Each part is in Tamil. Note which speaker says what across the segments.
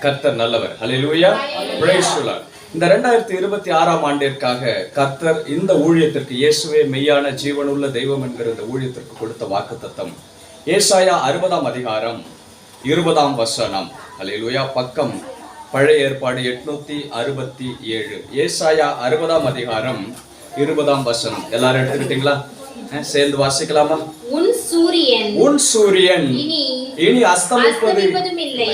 Speaker 1: கர்த்தர் நல்லவர். ஹல்லேலூயா, பிரைஸ் தி லார்ட். இந்த 2026ஆம் ஆண்டிற்காக கர்த்தர் இந்த ஊழியத்திற்கு, இயேசுவே மெய்யான ஜீவனுள்ள தெய்வம் என்கிற இந்த ஊழியத்திற்கு கொடுத்த வாக்குத்தத்தம் ஏசாயா 60ஆம் அதிகாரம் 20ஆம் வசனம். ஹல்லேலூயா. பக்கம் பழைய ஏற்பாடு 867. ஏசாயா 60ஆம் அதிகாரம் 20ஆம் வசனம். எல்லாரும் எடுத்துக்கிட்டீங்களா? சேர்ந்து வாசிக்கலாமா?
Speaker 2: உன் சூரியன்
Speaker 1: இனி அஸ்தமிப்பதும்
Speaker 2: இல்லை,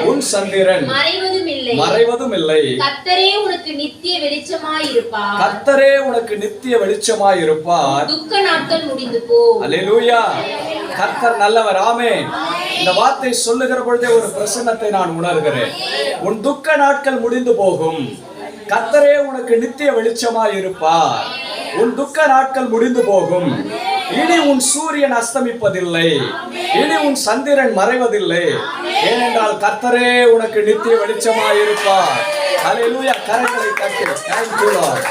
Speaker 2: உன் சந்திரன்
Speaker 1: மறைவதும் இல்லை.
Speaker 2: கர்த்தரே உனக்கு நித்திய வெளிச்சமாயிருப்பார்.
Speaker 1: கர்த்தரே உனக்கு நித்திய வெளிச்சமாயிருப்பார்.
Speaker 2: துக்க நாட்கள் முடிந்து போ.
Speaker 1: அல்லேலூயா. கர்த்தர் நல்லவர். ஆமென். இந்த வார்த்தை சொல்லுகிற பொழுதே ஒரு பிரசன்னத்தை நான் உணர்கிறேன். உன் துக்க நாட்கள் முடிந்து போகும். கர்த்தரே உனக்கு நித்திய வெளிச்சமாயிருப்பார். உன் துக்க நாட்கள் முடிந்து போகும். இனி உன் சூரியன் அஸ்தமிப்பதில்லை, இனி உன் சந்திரன் மறைவதில்லை. ஏனென்றால் கர்த்தரே உனக்கு நித்திய வெளிச்சமாயிருப்பார். ஹல்லேலூயா. கரங்களை தட்டி. Thank you Lord.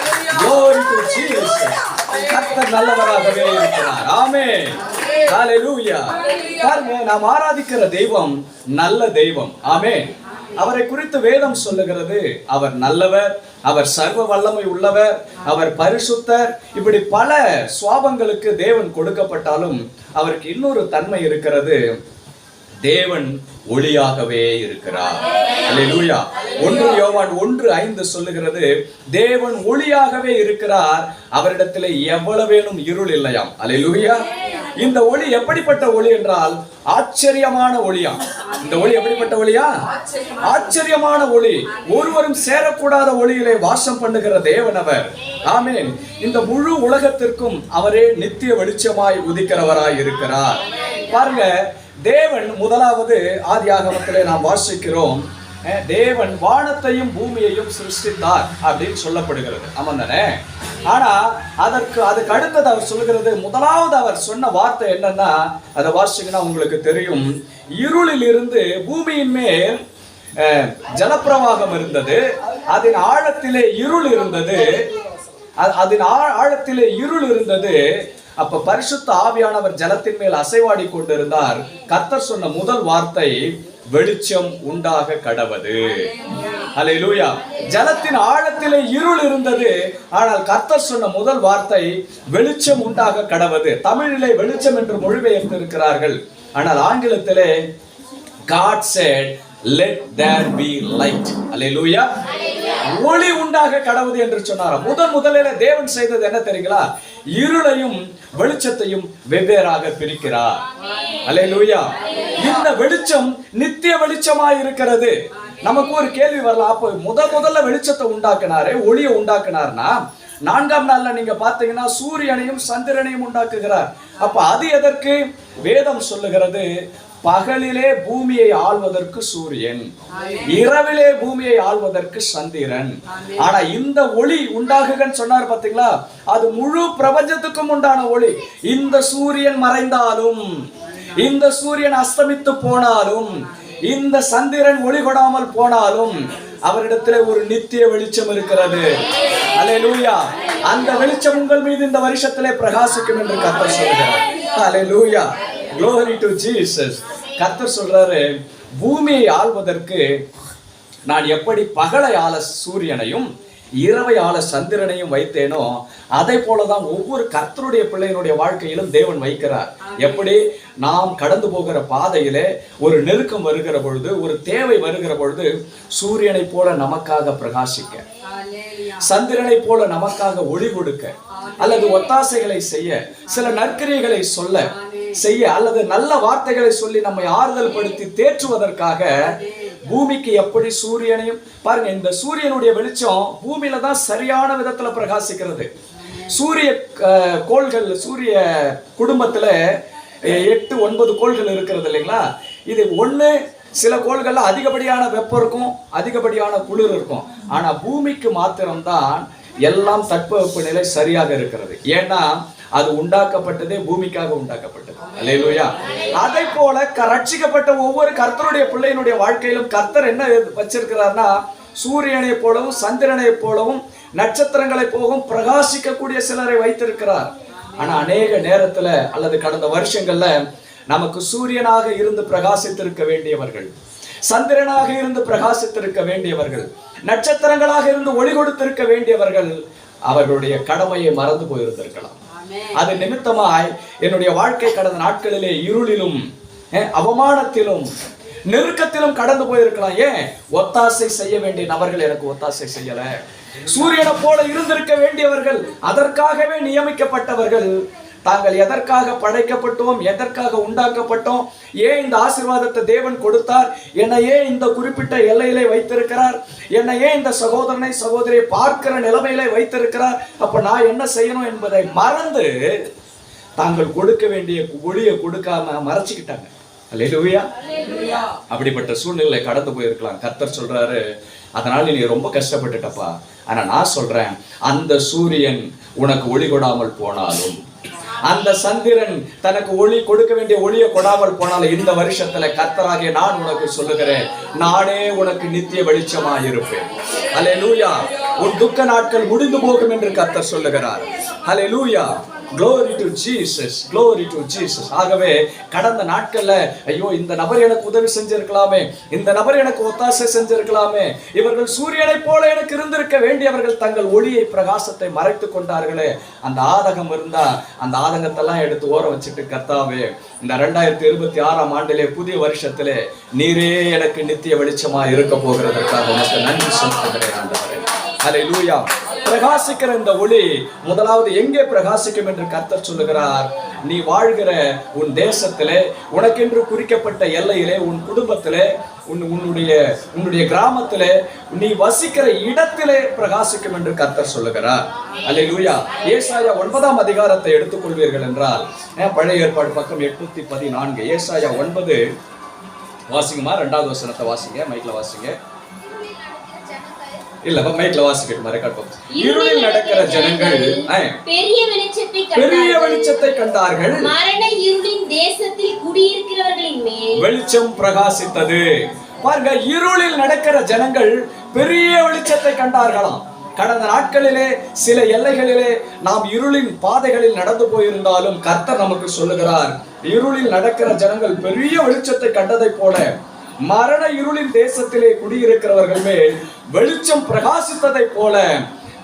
Speaker 1: Glory to Jesus. கர்த்தர் நல்லவராகவே இருக்கிறார். ஆமென். ஹல்லேலூயா. பாருங்க, நாம் ஆராதிக்கிற தெய்வம் நல்ல தெய்வம். ஆமென். அவரை குறித்து வேதம் சொல்லுகிறது, அவர் நல்லவர், அவர் சர்வ வல்லமை உள்ளவர், அவர் பரிசுத்தர். இப்படி பல சுவாபங்களுக்கு தேவன் கொடுக்கப்பட்டாலும் அவருக்கு இன்னொரு தன்மை இருக்கிறது. தேவன் ஒளியாகவே இருக்கிறார். அல்லேலூயா. 1 யோவான் 1:5 சொல்லுகிறது, தேவன் ஒளியாகவே இருக்கிறார், அவரிடத்திலே எவ்வளவேனும் இருள் இல்லையாம். அல்லேலூயா. இந்த ஒளி எப்படிப்பட்ட ஒளி என்றால் ஆச்சரியமான ஒளியாம். இந்த ஒளி எப்படிப்பட்ட ஒளியா? ஆச்சரியமான ஒளி. ஒருவரும் சேரக்கூடாத ஒளியிலே வாசம் பண்ணுகிற தேவன் அவர். ஆமென். இந்த முழு உலகத்திற்கும் அவரே நித்திய வெளிச்சமாய் உதிக்கிறவராய் இருக்கிறார். பாருங்க, தேவன் முதலாவது ஆதியாகமத்திலே நாம் வாசிக்கிறோம், தேவன் வானத்தையும் பூமியையும் சிருஷ்டித்தார் அப்படின்னு சொல்லப்படுகிறது. ஆமாம் தானே? ஆனா அதுக்கு அடுத்தது அவர் சொல்லுகிறது, முதலாவது அவர் சொன்ன வார்த்தை என்னன்னா, அதை வாசிங்கன்னா உங்களுக்கு தெரியும், இருளில் இருந்து பூமியின் மேல் ஜலப்பிரவாகம் இருந்தது, அதன் ஆழத்திலே இருள் இருந்தது. அப்ப பரிசுத்த ஆவியானவர் ஜலத்தின் மேல் அசைவாடி கொண்டிருந்தார். கர்த்தர் சொன்ன முதல் வார்த்தை, வெளிச்சம் உண்டாக கடவது. அல்லேலூயா. ஜலத்தின் ஆழத்திலே இருள் இருந்தது, ஆனால் கர்த்தர் சொன்ன முதல் வார்த்தை, வெளிச்சம் உண்டாக கடவது. தமிழிலே வெளிச்சம் என்று மொழிபெயர்த்து இருக்கிறார்கள், ஆனால் ஆங்கிலத்திலே God said let there be light. அல்லேலூயா. ஒளி உண்டாக கடவுது என்று சொன்னார். முதலில் தேவன் செய்தது என்ன தெரியுங்களா? இருளையும் வெளிச்சத்தையும் வெவ்வேறாக பிரிக்கிறார். அல்லேலூயா. இந்த வெளிச்சம் நித்திய வெளிச்சமாய் இருக்கிறது. நமக்கு ஒரு கேள்வி வரலாம், அப்போ முதல்ல வெளிச்சத்தை உண்டாக்குனாரே, ஒளியை உண்டாக்குனார்னா 4ஆம் நாள்ல நீங்க பாத்தீங்கன்னா சூரியனையும் சந்திரனையும் உண்டாக்குகிறார். அப்ப அது எதற்கு? வேதம் சொல்லுகிறது, பகலிலே பூமியை ஆள்வதற்கு சூரியன், இரவிலே பூமியை ஆள்வதற்கு சந்திரன். ஆனா இந்த ஒளி உண்டாகுகன்னு சொன்னார் பாத்தீங்களா, அது முழு பிரபஞ்சத்துக்கும் உண்டான ஒளி. இந்த சூரியன் மறைந்தாலும், இந்த சூரியன் அஸ்தமித்து போனாலும், இந்த சந்திரன் ஒளி கொடாமல் போனாலும் அவரிடத்திலே ஒரு நித்திய வெளிச்சம் இருக்கிறது. அல்லேலூயா. அந்த வெளிச்சம் உங்கள் மீது இந்த வருஷத்திலே பிரகாசிக்கும் என்று கர்த்தர் சொல்கிறார். அல்லேலூயா. Glory to Jesus. கர்த்தர் சொல்றாரு, பூமியை ஆள்வதற்கு நான் எப்படி பகலை ஆள சூரியனையும் இரவை ஆள சந்திரனையும் வைத்தேனோ, அதை போலதான் ஒவ்வொரு கர்த்தருடைய பிள்ளையினுடைய வாழ்க்கையிலும் தேவன் வைக்கிறார். எப்படி? நாம் கடந்து போகிற பாதையிலே ஒரு நெருக்கம் வருகிற பொழுது, ஒரு தேவை வருகிற பொழுது, சூரியனை போல நமக்காக பிரகாசிக்க, சந்திரனை போல நமக்காக ஒளி கொடுக்க, அல்லது ஒத்தாசைகளை செய்ய, சில நற்கிரியைகளை செய்ய, அல்லது நல்ல வார்த்தைகளை சொல்லி நம்மை ஆறுதல் படுத்தி தேற்றுவதற்காக பூமிக்கு எப்படி சூரியனையும் பாருங்க, இந்த சூரியனுடைய வெளிச்சம் பூமியில தான் சரியான விதத்துல பிரகாசிக்கிறது. சூரிய கோள்கள், சூரிய குடும்பத்துல 8-9 கோள்கள் இருக்கிறது இல்லைங்களா? இது ஒண்ணு, சில கோள்கள்ல அதிகப்படியான வெப்பம் இருக்கும், அதிகப்படியான குளிர் இருக்கும். ஆனா பூமிக்கு மாத்திரம்தான் எல்லாம் தட்பவெப்ப நிலை சரியாக இருக்கிறது. ஏன்னா அது உண்டாக்கப்பட்டதே பூமிக்காக உண்டாக்கப்பட்டது. அல்லேலூயா. அதை போல ரட்சிக்கப்பட்ட ஒவ்வொரு கர்த்தருடைய பிள்ளையினுடைய வாழ்க்கையிலும் கர்த்தர் என்ன வச்சிருக்கிறார்னா, சூரியனை போலவும் சந்திரனை போலவும் நட்சத்திரங்களை போகவும் பிரகாசிக்கக்கூடிய சிலரை வைத்திருக்கிறார். ஆனா அநேக நேரத்துல அல்லது கடந்த வருஷங்கள்ல நமக்கு சூரியனாக இருந்து பிரகாசித்திருக்க வேண்டியவர்கள், சந்திரனாக இருந்து பிரகாசித்திருக்க வேண்டியவர்கள், நட்சத்திரங்களாக இருந்து ஒளி கொடுத்திருக்க வேண்டியவர்கள் அவர்களுடைய கடமையை மறந்து போயிருந்திருக்கலாம். அது நிமித்தமாய் என்னுடைய வாழ்க்கை கடந்த நாட்களிலே இருளிலும் அவமானத்திலும் நெருக்கத்திலும் கடந்து போயிருக்கலாம். ஏன்? ஒத்தாசை செய்ய வேண்டிய நபர்கள் எனக்கு ஒத்தாசை செய்யல. சூரியனை போல இருந்திருக்க வேண்டியவர்கள், அதற்காகவே நியமிக்கப்பட்டவர்கள், தாங்கள் எதற்காக படைக்கப்பட்டோம், எதற்காக உண்டாக்கப்பட்டோம், ஏன் இந்த ஆசீர்வாதத்தை தேவன் கொடுத்தார், என்னை ஏன் இந்த குறிப்பிட்ட எல்லையிலே வைத்திருக்கிறார், என்னை ஏன் இந்த சகோதரனை சகோதரியை பார்க்கிற நிலைமையிலே வைத்திருக்கிறார், அப்ப நான் என்ன செய்யணும் என்பதை மறந்து தாங்கள் கொடுக்க வேண்டிய ஒளியை கொடுக்காம மறைச்சுக்கிட்டாங்க. அல்லேலூயா. அப்படிப்பட்ட சூழ்நிலை கடந்து போயிருக்கலாம். கர்த்தர் சொல்றாரு, அதனால நீ ரொம்ப கஷ்டப்பட்டுட்டப்பா, ஆனா நான் சொல்றேன், அந்த சூரியன் உனக்கு ஒளி கொடாமல் போனாலும், அந்த சந்திரன் தனக்கு ஒளி கொடுக்க வேண்டிய ஒளியை கொடாமல் போனாலும், இந்த வருஷத்துல கர்த்தராகிய நான் உனக்கு சொல்லுகிறேன், நானே உனக்கு நித்திய வெளிச்சமாய் இருப்பேன். அல்லேலூயா. உன் துக்க நாட்கள் முடிந்து போகும் என்று கர்த்தர் சொல்லுகிறார். அல்லேலூயா. Glory to Jesus, glory to Jesus. ஆகவே கடந்த நாட்கள்ல ஐயோ இந்த நபர் எனக்கு உதவி செஞ்சிருக்கலாமே, இந்த நபர் எனக்கு ஒத்தாசை செஞ்சிருக்கலாமே, இவர்கள் சூரியனை போல எனக்கு இருந்திருக்க வேண்டியவர்கள் தங்கள் ஒளியை பிரகாசத்தை மறைத்து கொண்டார்களே, அந்த ஆதகம் இருந்தா அந்த ஆதங்கத்தெல்லாம் எடுத்து ஓரம் வச்சுட்டு, கர்த்தாவே இந்த 2026ஆம் ஆண்டிலே புதிய வருஷத்திலே நீரே எனக்கு நித்திய வெளிச்சமா இருக்க போகிறதற்காக உனக்கு நன்றி சொல்லுகிறேன் ஆண்டவரே. அல்லேலூயா. பிரகாசிக்கிற இந்த ஒளி முதலாவது எங்கே பிரகாசிக்கும் என்று கர்த்தர் சொல்லுகிறார், நீ வாழ்கிற உன் தேசத்திலே, உனக்கென்று குறிக்கப்பட்ட எல்லையிலே, உன் குடும்பத்திலே, உன்னுடைய கிராமத்திலே, நீ வசிக்கிற இடத்திலே பிரகாசிக்கும் என்று கர்த்தர் சொல்லுகிறார். அல்லேலூயா. ஏசாயா 9ஆம் அதிகாரத்தை எடுத்துக்கொள்வீர்கள் என்றால், பழைய ஏற்பாடு பக்கம் 814, ஏசாயா 9 வாசிங்கம்மா. 2வது வசனத்தை வாசிங்க, மைக்ல வாசிங்க. இல்ல மைக்ல வாசிக்கட்டும். இருளில் நடக்கிற ஜனங்கள் பெரிய வெளிச்சத்தை கண்டார்கள்,
Speaker 2: மரண இருளின் தேசத்தில் குடியிருக்கிறவர்களின் மேல்
Speaker 1: வெளிச்சம் பிரகாசித்தது. பாருங்க, இருளில் நடக்கிற ஜனங்கள் பெரிய வெளிச்சத்தை கண்டார்களாம். கடந்த நாட்களிலே சில எல்லைகளிலே நாம் இருளின் பாதைகளில் நடந்து போயிருந்தாலும் கர்த்தர் நமக்கு சொல்லுகிறார், இருளில் நடக்கிற ஜனங்கள் பெரிய வெளிச்சத்தை கண்டதை போல மரண இருளின் தேசத்திலே குடியிருக்கிறவர்கள் மேல் வெளிச்சம் பிரகாசித்ததை போல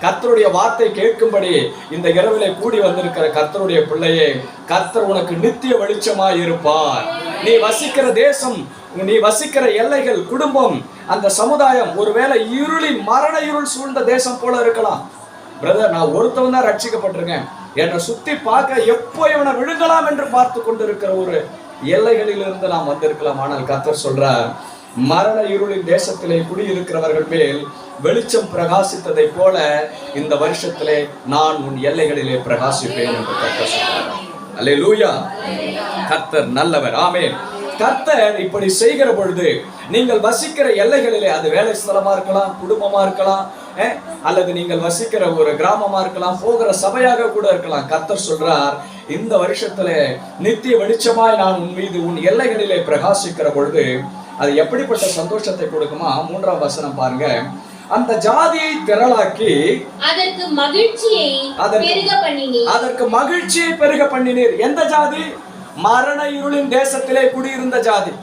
Speaker 1: கர்த்தருடைய வார்த்தை கேட்கும்படி இந்த இரவிலே கூடி வந்திருக்கிற கர்த்தருடைய பிள்ளையே, கர்த்தர் உனக்கு நித்திய வெளிச்சமாய் இருப்பார். நீ வசிக்கிற தேசம், நீ வசிக்கிற எல்லைகள், குடும்பம், அந்த சமுதாயம் ஒருவேளை இருளின் மரண இருள் சூழ்ந்த தேசம் போல இருக்கலாம். பிரதர், நான் ஒருத்தவன் தான் ரட்சிக்கப்பட்டிருக்கேன், என்னை சுத்தி பார்க்க எப்போ இவனை விழுங்கலாம் என்று பார்த்து கொண்டிருக்கிற ஒரு எல்லைகளில் இருந்து நாம் வந்திருக்கலாம். ஆனால் கர்த்தர் சொல்றார், மரண இருளின் தேசத்திலே குடியிருக்கிறவர்கள் மேல் வெளிச்சம் பிரகாசித்ததை போல இந்த வருஷத்திலே நான் உன் எல்லைகளிலே பிரகாசிப்பேன் என்று கர்த்தர் சொல்றார். அல்லேலூயா. கர்த்தர் நல்லவர். ஆமென். கர்த்தர் இப்படி செய்கிற பொழுது நீங்கள் வசிக்கிற எல்லைகளிலே, அது வேலை ஸ்தலமா இருக்கலாம், குடும்பமா இருக்கலாம், அல்லது நீங்கள் வசிக்கிற ஒரு கிராமமா இருக்கலாம், போகிற சபையாக கூட இருக்கலாம், கர்த்தர் சொல்றார், இந்த வருஷத்துல நித்திய வெளிச்சமாய் நான் உன் மீது உன் எல்லைகளிலே பிரகாசிக்கிற பொழுது அது எப்படிப்பட்ட சந்தோஷத்தை கொடுக்குமா? 3ஆம் வசனம் பாருங்க. அந்த ஜாதியை திரளாக்கி
Speaker 2: அதற்கு மகிழ்ச்சியை
Speaker 1: பெருக பண்ணினீர். எந்த ஜாதி? மரண இருளின் தேசத்திலே குடியிருந்த ஜாதி.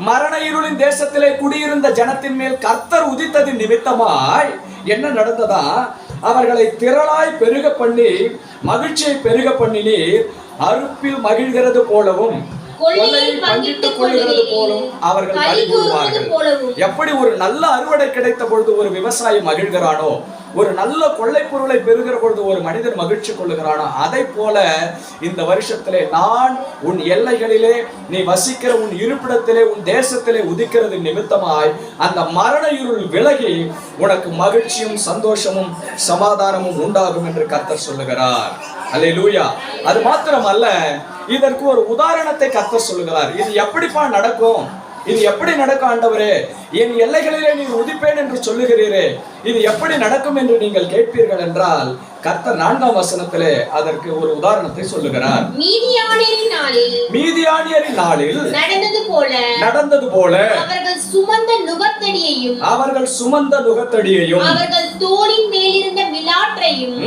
Speaker 1: மரண இருளின் தேசத்திலே குடியிருந்த ஜனத்தின் மேல் கர்த்தர் உதித்தது நிமித்தமாய் என்ன நடந்ததா? அவர்களை திரளாய் பெருக பண்ணி மகிழ்ச்சியை பெருக பண்ணினீர். அறுப்பில் மகிழ்கிறது போலவும் கொள்ளையில் பங்கிட்டுக் கொள்கிறது போலும் அவர்கள் களி கூறுவார்கள். எப்படி ஒரு நல்ல அறுவடை கிடைத்த பொழுது ஒரு விவசாயி மகிழ்கிறானோ, ஒரு நல்ல கொள்ளை பொருளை பெறுகிற பொழுது ஒரு மனிதன் மகிழ்ச்சி கொள்ளுகிறானோ, அதை போல இந்த வருஷத்திலே நான் உன் எல்லைகளிலே, நீ வசிக்கிற உன் இருப்பிடத்திலே, உன் தேசத்திலே உதிக்கிறது நிமித்தமாய் அந்த மரண இருள் விலகி உனக்கு மகிழ்ச்சியும் சந்தோஷமும் சமாதானமும் உண்டாகும் என்று கர்த்தர் சொல்லுகிறார். அல்லேலூயா. அது மாத்திரமல்ல, இதற்கு ஒரு உதாரணத்தை கர்த்தர் சொல்லுகிறார். இது எப்படிப்பா நடக்கும்? இது எப்படி நடக்கும் ஆண்டவரே? என் எல்லைகளிலே நீ உதிப்பேன் என்று சொல்லுகிறீரே, இது எப்படி நடக்கும் என்று நீங்கள் கேட்பீர்கள் என்றால் கர்த்தர் 4ஆம் வசனத்திலே அதற்கு ஒரு உதாரணத்தை சொல்லுகிறார். மீதியானியரின் நாளில் நடந்தது போல அவர்கள் சுமந்த நுகத்தடியையும்
Speaker 2: அவர்கள் தோளின் மேலிருந்த விலாற்றையும்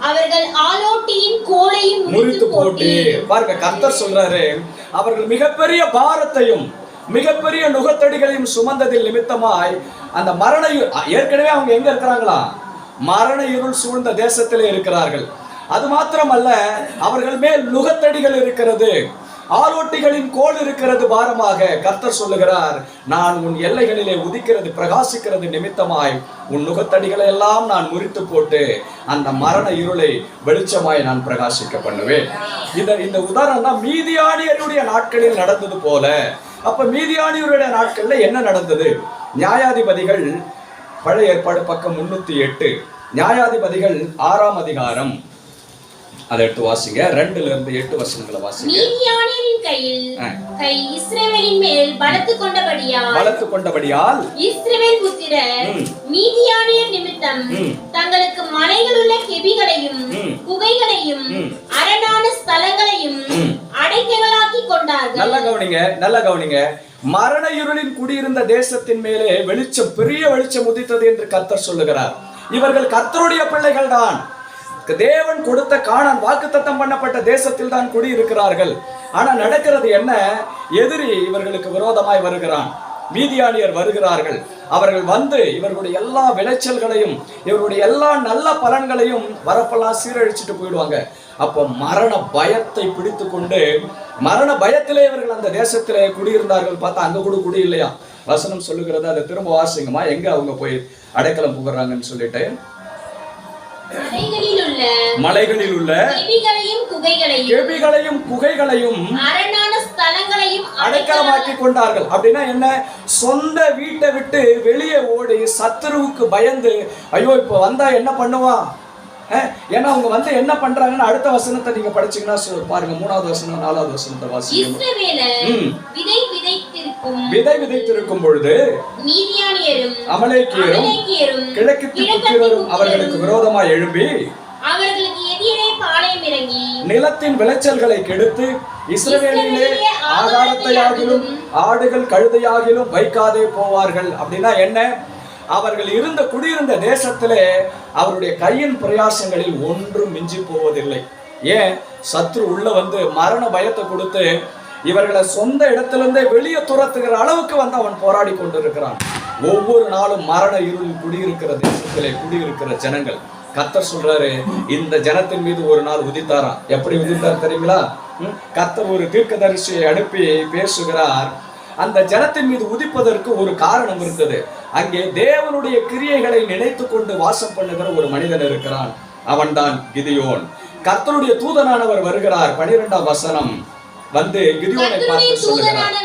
Speaker 2: அவர்கள் ஆலோட்டியின் கோலையும் முறித்து போட்டு.
Speaker 1: பாருங்க, கர்த்தர் சொல்றாரு, அவர்கள் மிகப்பெரிய பாரத்தையும் மிகப்பெரிய நுகத்தடிகளையும் சுமந்ததில் நிமித்தமாய் அந்த ஏற்கனவே அவங்க எங்க இருக்கிறாங்களா? மரண இருள் சூழ்ந்த தேசத்திலே இருக்கிறார்கள். அது மாத்திரமல்ல, அவர்கள் மேல் நுகத்தடிகள் இருக்கிறது, ஆரோட்டிகளின் கோல் இருக்கிறது பாரமாக. கர்த்தர் சொல்லுகிறார், நான் உன் எல்லைகளிலே உதிக்கிறது பிரகாசிக்கிறது நிமித்தமாய் உன் நுகத்தடிகளை எல்லாம் நான் முறித்து போட்டு அந்த மரண இருளை வெளிச்சமாய் நான் பிரகாசிக்க பண்ணுவேன். இந்த உதாரணம் தான் மீதியானியருடைய நாட்களில் நடந்தது போல. அப்ப மீதியானியருடைய நாட்கள்ல என்ன நடந்தது? நியாயாதிபதிகள் பழைய ஏற்பாடு பக்கம் 308, நியாயாதிபதிகள் 6ஆம் அதிகாரம், அதை எடுத்து வாசிங்க. 2 ல இருந்து 8 வசனங்களை வாசிங்க.
Speaker 2: மீதியானியரின் கை இஸ்ரவேலின் மேல் பலத்து கொண்டபடியால் இஸ்ரவேல் புத்திரர் மீதியானியர் நிமித்தம் தங்களுக்கு மலைகளுள்ள கெபிகளையும் குகைகளையும் அரணான ஸ்தலங்களையும் அடைக்கலாக்கி கொண்டார்கள்.
Speaker 1: நல்ல கவனிங்க. மரண இருளின் குடியிருந்த தேசத்தின் மேலே வெளிச்சம், பெரிய வெளிச்சம் உதித்தது என்று கர்த்தர் சொல்லுகிறார். இவர்கள் கர்த்தருடைய பிள்ளைகள் தான். தேவன் கொடுத்த கானான் வாக்குத்தத்தம் பண்ணப்பட்ட தேசத்தில் தான் குடியிருக்கிறார்கள். ஆனா நடக்கிறது என்ன? எதிரி இவர்களுக்கு விரோதமாய் வருகிறான். மீதியானியர் வருகிறார்கள். அவர்கள் வந்து இவர்களுடைய எல்லா விளைச்சல்களையும் இவருடைய எல்லா நல்ல பலன்களையும் வரப்பெல்லாம் சீரழிச்சிட்டு போயிடுவாங்க. அப்போ மரண பயத்தை பிடித்து கொண்டு மரண பயத்திலே இவர்கள் அந்த தேசத்திலே குடியிருந்தார்கள். பார்த்தா அங்க கூட குடி இல்லையா? வசனம் சொல்லுகிறது, அதை திரும்ப வாசிங்கம்மா. எங்க அவங்க போய் அடைக்கலம் புகறாங்கன்னு சொல்லிட்டு, மலைகளில் உள்ள கெபிகளையும் குகைகளையும்
Speaker 2: அரணான ஸ்தலங்களையும்
Speaker 1: அடைக்கலமாக்கி கொண்டார்கள். அப்படின்னா என்ன? சொந்த வீட்டை விட்டு வெளியே ஓடி சத்துருவுக்கு பயந்து, ஐயோ இப்ப வந்தா என்ன பண்ணுவான், ஏன்னா அவங்க வந்து என்ன பண்றாங்கன்னு அடுத்த வசனத்தை நீங்க படிச்சீங்கன்னா பாருங்க. 3வது வசனம் 4வது வசனத்தை வாசிங்க. விதை விதைத்திருக்கும் பொழுது
Speaker 2: மீதியானியரும்
Speaker 1: அமலேக்கியரும் கிழக்கித்து புத்திரரும் அவர்களுக்கு விரோதமாய் எழும்பி
Speaker 2: அவர்களுக்கு எதிரே பாளையம் இறங்கி
Speaker 1: நிலத்தின் விளைச்சல்களை கெடுத்து இஸ்ரவேலிலே ஆகாரத்தையாகிலும் ஆடுகள் கழுதையாகிலும் வைக்காதே போவார்கள். அப்படின்னா என்ன? அவர்கள் குடியிருந்த தேசத்திலே அவருடைய கையின் பிரயாசங்களில் ஒன்றும் மிஞ்சி போவதில்லை. ஏன்? சத்ரு உள்ள வந்து மரண பயத்தை கொடுத்து இவர்களை சொந்த இடத்திலிருந்தே வெளியே துரத்துகிற அளவுக்கு வந்து அவன் போராடி கொண்டிருக்கிறான். ஒவ்வொரு நாளும் மரண இருள் குடியிருக்கிற தேசத்திலே குடியிருக்கிற ஜனங்கள், கர்த்தர் சொல்றாரு, இந்த ஜனத்தின் மீது ஒரு நாள் உதித்தாராம். எப்படி உதித்தார் தெரியுங்களா? கர்த்தர் ஒரு தீர்க்கதரிசியை அனுப்பி பேசுகிறார். அந்த ஜனத்தின் மீது உதிப்பதற்கு ஒரு காரணம் இருந்தது. அங்கே தேவனுடைய கிரியைகளை நினைத்து கொண்டு வாசம் பண்ணுகிற ஒரு மனிதன் இருக்கிறான். அவன்தான் கிதியோன். கர்த்தருடைய தூதனானவர் வருகிறார். 12ஆம் வசனம் வந்து கிதியோனை பார்த்து சொல்லுகிறார்,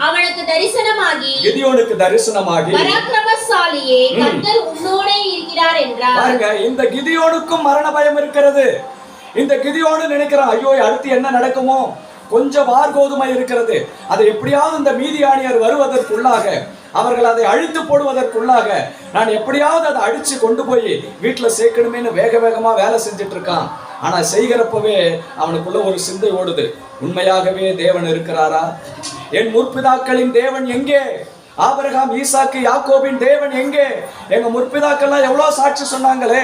Speaker 2: அவனுக்கு தரிசனமாகி
Speaker 1: கிதியோனுக்கு தரிசனமாகி
Speaker 2: பராக்கிரமசாலியே கர்த்தர் உன்னோடே இருக்கிறார் என்றார்.
Speaker 1: பாருங்க, இந்த கிதியோனுக்கும் மரண பயம் இருக்கிறது. இந்த கிதியோனு நினைக்கிறான், ஐயோ அடுத்து என்ன நடக்குமோ, கொஞ்சம் வார்கோதுமை இருக்கிறது, அதை எப்படியாவது இந்த மீதியானியர் வருவதற்குள்ளாக, அவர்கள் அதை அழித்து போடுவதற்குள்ளாக நான் எப்படியாவது அதை அடிச்சு கொண்டு போய் வீட்டுல சேர்க்கணுமேனு வேக வேகமா வேலை செஞ்சுட்டு இருக்கான். ஆனா செய்கிறப்பவே அவனுக்குள்ள ஒரு சிந்தை ஓடுது, உண்மையாகவே தேவன் இருக்கிறாரா? என் முற்பிதாக்களின் தேவன் எங்கே? ஆபிரகாம், ஈசாக்கு, யாக்கோபின் தேவன் எங்கே? எங்க முற்பிதாக்கள்லாம் எவ்வளவு சாட்சி சொன்னாங்களே,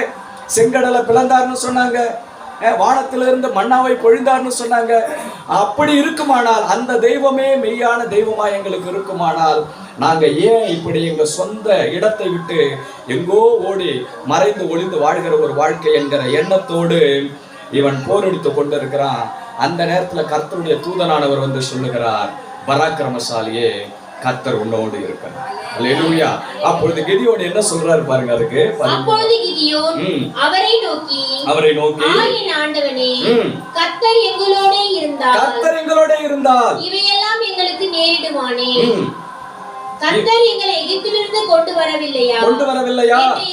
Speaker 1: செங்கடலை பிளந்தார்னு சொன்னாங்க, வானத்திலிருந்து மன்னாவை பொழிந்தார்னு சொன்னாங்க. அப்படி இருக்குமானால், அந்த தெய்வமே மெய்யான தெய்வமா எங்களுக்கு இருக்குமானால், நாங்க ஏன் இப்படி எங்க சொந்த இடத்தை விட்டு எங்கோ ஓடி மறைந்து ஒளிந்து வாழ்கிற ஒரு வாழ்க்கை என்கிற எண்ணத்தோடு இவன் போரடித்து கொண்டிருக்கிறான். அந்த நேரத்துல கர்த்தருடைய தூதனானவர் வந்து சொல்லுகிறார், பராக்கிரமசாலியே கர்த்தர் உன்னோடு இருக்கிறார். அல்லேலூயா. அப்பொழுது கிதியோன் என்ன சொல்றாரு பாருங்க. அதுக்கு
Speaker 2: அப்பொழுது கிதியோன் அவரை நோக்கி என் ஆண்டவனே, கர்த்தர் எங்களோடே இருந்தால் இவையெல்லாம் எங்களுக்கு நேரிடுவானே. கர்த்தர் எங்களை எகிப்திலிருந்து கொண்டு வரவில்லையா?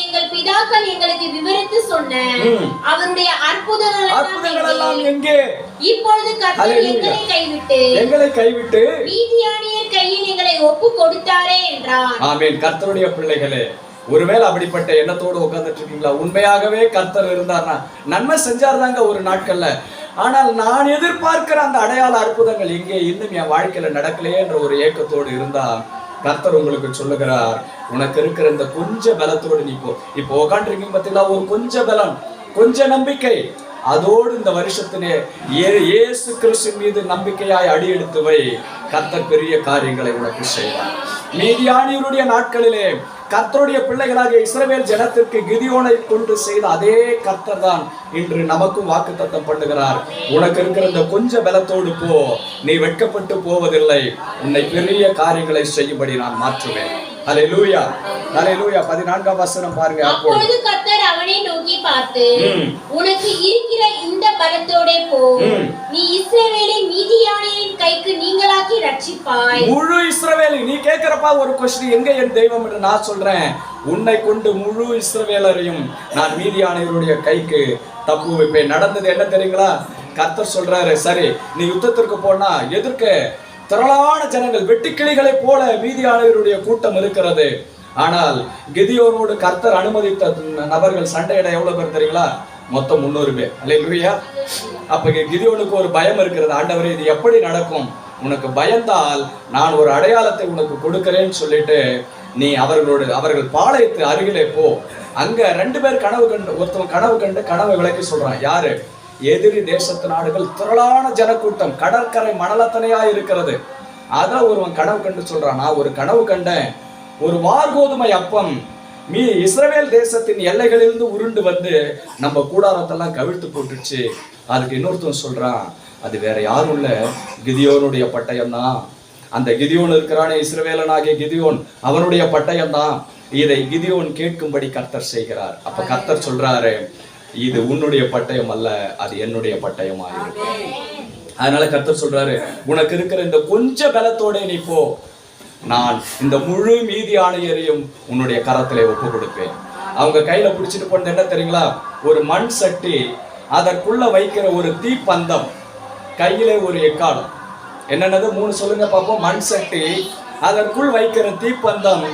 Speaker 2: எங்கள் பிதாக்கள் எங்களுக்கு விவரித்து சொன்ன அவருடைய அற்புதங்கள் எல்லாம் எங்கே? இப்பொழுது கர்த்தர் எங்களை கைவிட்டு மீதியானியர் கையில் எங்களை ஒப்பு கொடுத்தாரே என்றார்.
Speaker 1: ஆமென். கர்த்தருடைய பிள்ளைகளே, ஒருவேளை அப்படிப்பட்ட எண்ணத்தோடு உட்கார்ந்துட்டு இருக்கீங்களா? உண்மையாகவே கர்த்தர் இருந்தார்னா நன்மை செஞ்சார்தாங்க ஒரு நாட்கள்ல. ஆனால் நான் எதிர்பார்க்கிற அந்த அடையாள அற்புதங்கள் இங்கே இன்னும் என் வாழ்க்கையில நடக்கலையே என்ற ஒரு ஏக்கத்தோடு இருந்தா கர்த்தர் உங்களுக்கு சொல்லுகிறார், உனக்கு இருக்கிற இந்த கொஞ்ச பலத்தோடு நீ இப்போ உட்காந்துருக்கீங்க பார்த்தீங்களா, ஒரு கொஞ்ச பலம், கொஞ்ச நம்பிக்கை, அதோடு இந்த வருஷத்திலே இயேசு கிறிஸ்து மீது நம்பிக்கையாய் அடியெடுத்து வை. கர்த்தர் பெரிய காரியங்களை உனக்கு செய்வார். மீதியானியருடைய நாட்களிலே கர்த்தருடைய பிள்ளைகளாகிய இஸ்ரவேல் ஜனத்திற்கு கிதியோனை கொண்டு செய்த அதே கர்த்தர் தான் இன்று நமக்கும் வாக்குத்தத்தம் பண்ணுகிறார். உனக்கு இருக்கிற இந்த கொஞ்ச பலத்தோடு போ, நீ வெட்கப்பட்டு போவதில்லை. உன்னை பெரிய காரியங்களை செய்யும்படி நான் மாற்றுவேன். ஹல்லேலூயா, ஹல்லேலூயா. 14ஆம் வசனம் பாருங்க.
Speaker 2: அப்பொழுது கர்த்தர் அவனை நோக்கி பார்த்து, உனக்கு இருக்கிற இந்த பலத்தோடே போ, நீ இஸ்ரவேலை மீதியானியரின் கைக்கு நீங்களாக்கி ரட்சிப்பாய். முழு இஸ்ரவேலை நீ கேட்கிறப்பா ஒரு கொஸ்டின், எங்க என் தெய்வம் என்று நான் சொல்றேன். உன்னை கொண்டு முழு இஸ்ரவேலரையும் நான் மீதியானியருடைய கைக்கு தப்பு வைப்பேன். நடந்தது என்ன தெரியுங்களா? கர்த்தர் சொல்றாரு, சரி நீ யுத்தத்திற்கு போனா எதிர்க்க திரளான ஜனங்கள் வெட்டுக்கிளிகளை போல மீதியானியருடைய கூட்டம் இருக்கிறது. ஆனால் கிதியோனோடு கர்த்தர் அனுமதித்த நபர்கள் சண்டையிட எவ்வளவு பேர் தெரியுங்களா? மொத்தம் 300 பேர். அல்லேலூயா. அப்ப கிதியோனுக்கு ஒரு பயம் இருக்கிறது. ஆண்டவரே, இது எப்படி நடக்கும்? உனக்கு பயந்தால் நான் ஒரு அடையாளத்தை உனக்கு கொடுக்கிறேன்னு சொல்லிட்டு நீ அவர்கள் பாளையத்து அருகிலே போ. அங்க 2 பேர் கனவு கண்டு, ஒருத்தவன் கனவு கண்டு கனவை விளக்கி சொல்றான். யாரு? எதிரி தேசத்து நாடுகள் திரளான ஜனக்கூட்டம் கடற்கரை மணலத்தனையா இருக்கிறது. அதான் ஒருவன் கனவு கண்டு சொல்றான், நான் ஒரு கனவு கண்டேன், ஒரு வார்கோதுமை அப்பம் இஸ்ரவேல் தேசத்தின் எல்லைகளிலிருந்து உருண்டு வந்து நம்ம கூடாரத்தெல்லாம் கவிழ்த்து போட்டுச்சு. அதுக்கு இன்னொருத்தன் சொல்றான், அது வேற யாரும் இல்ல, கிதியோனுடைய பட்டயம் தான். அந்த கிதியோன் இருக்கிறானே இஸ்ரவேலனாகிய கிதியோன், அவனுடைய பட்டயம் தான். இதை கிதியோன் கேட்கும்படி கர்த்தர் செய்கிறார். அப்ப கர்த்தர் சொல்றாரு, இது உன்னுடைய பட்டயம் அல்ல, அது என்னுடைய பட்டயமாயிருக்கு. அதனால கர்த்தர் சொல்றாரு, உனக்கு இருக்கிற இந்த கொஞ்ச பலத்தோட நீ போ, நான் இந்த முழு மீதியானியரையும் உன்னுடைய கரத்திலே ஒப்பு கொடுப்பேன். அவங்க கையில பிடிச்சிட்டு போனது என்ன தெரியுங்களா? ஒரு மண் சட்டி, அதற்குள்ள வைக்கிற ஒரு தீப்பந்தம், கையிலே ஒரு எக்காலம். என்னன்னது 3 சொல்லுங்க பாப்போம். மண் சட்டி, அதற்குள் வைக்கிற தீப்பந்தம்,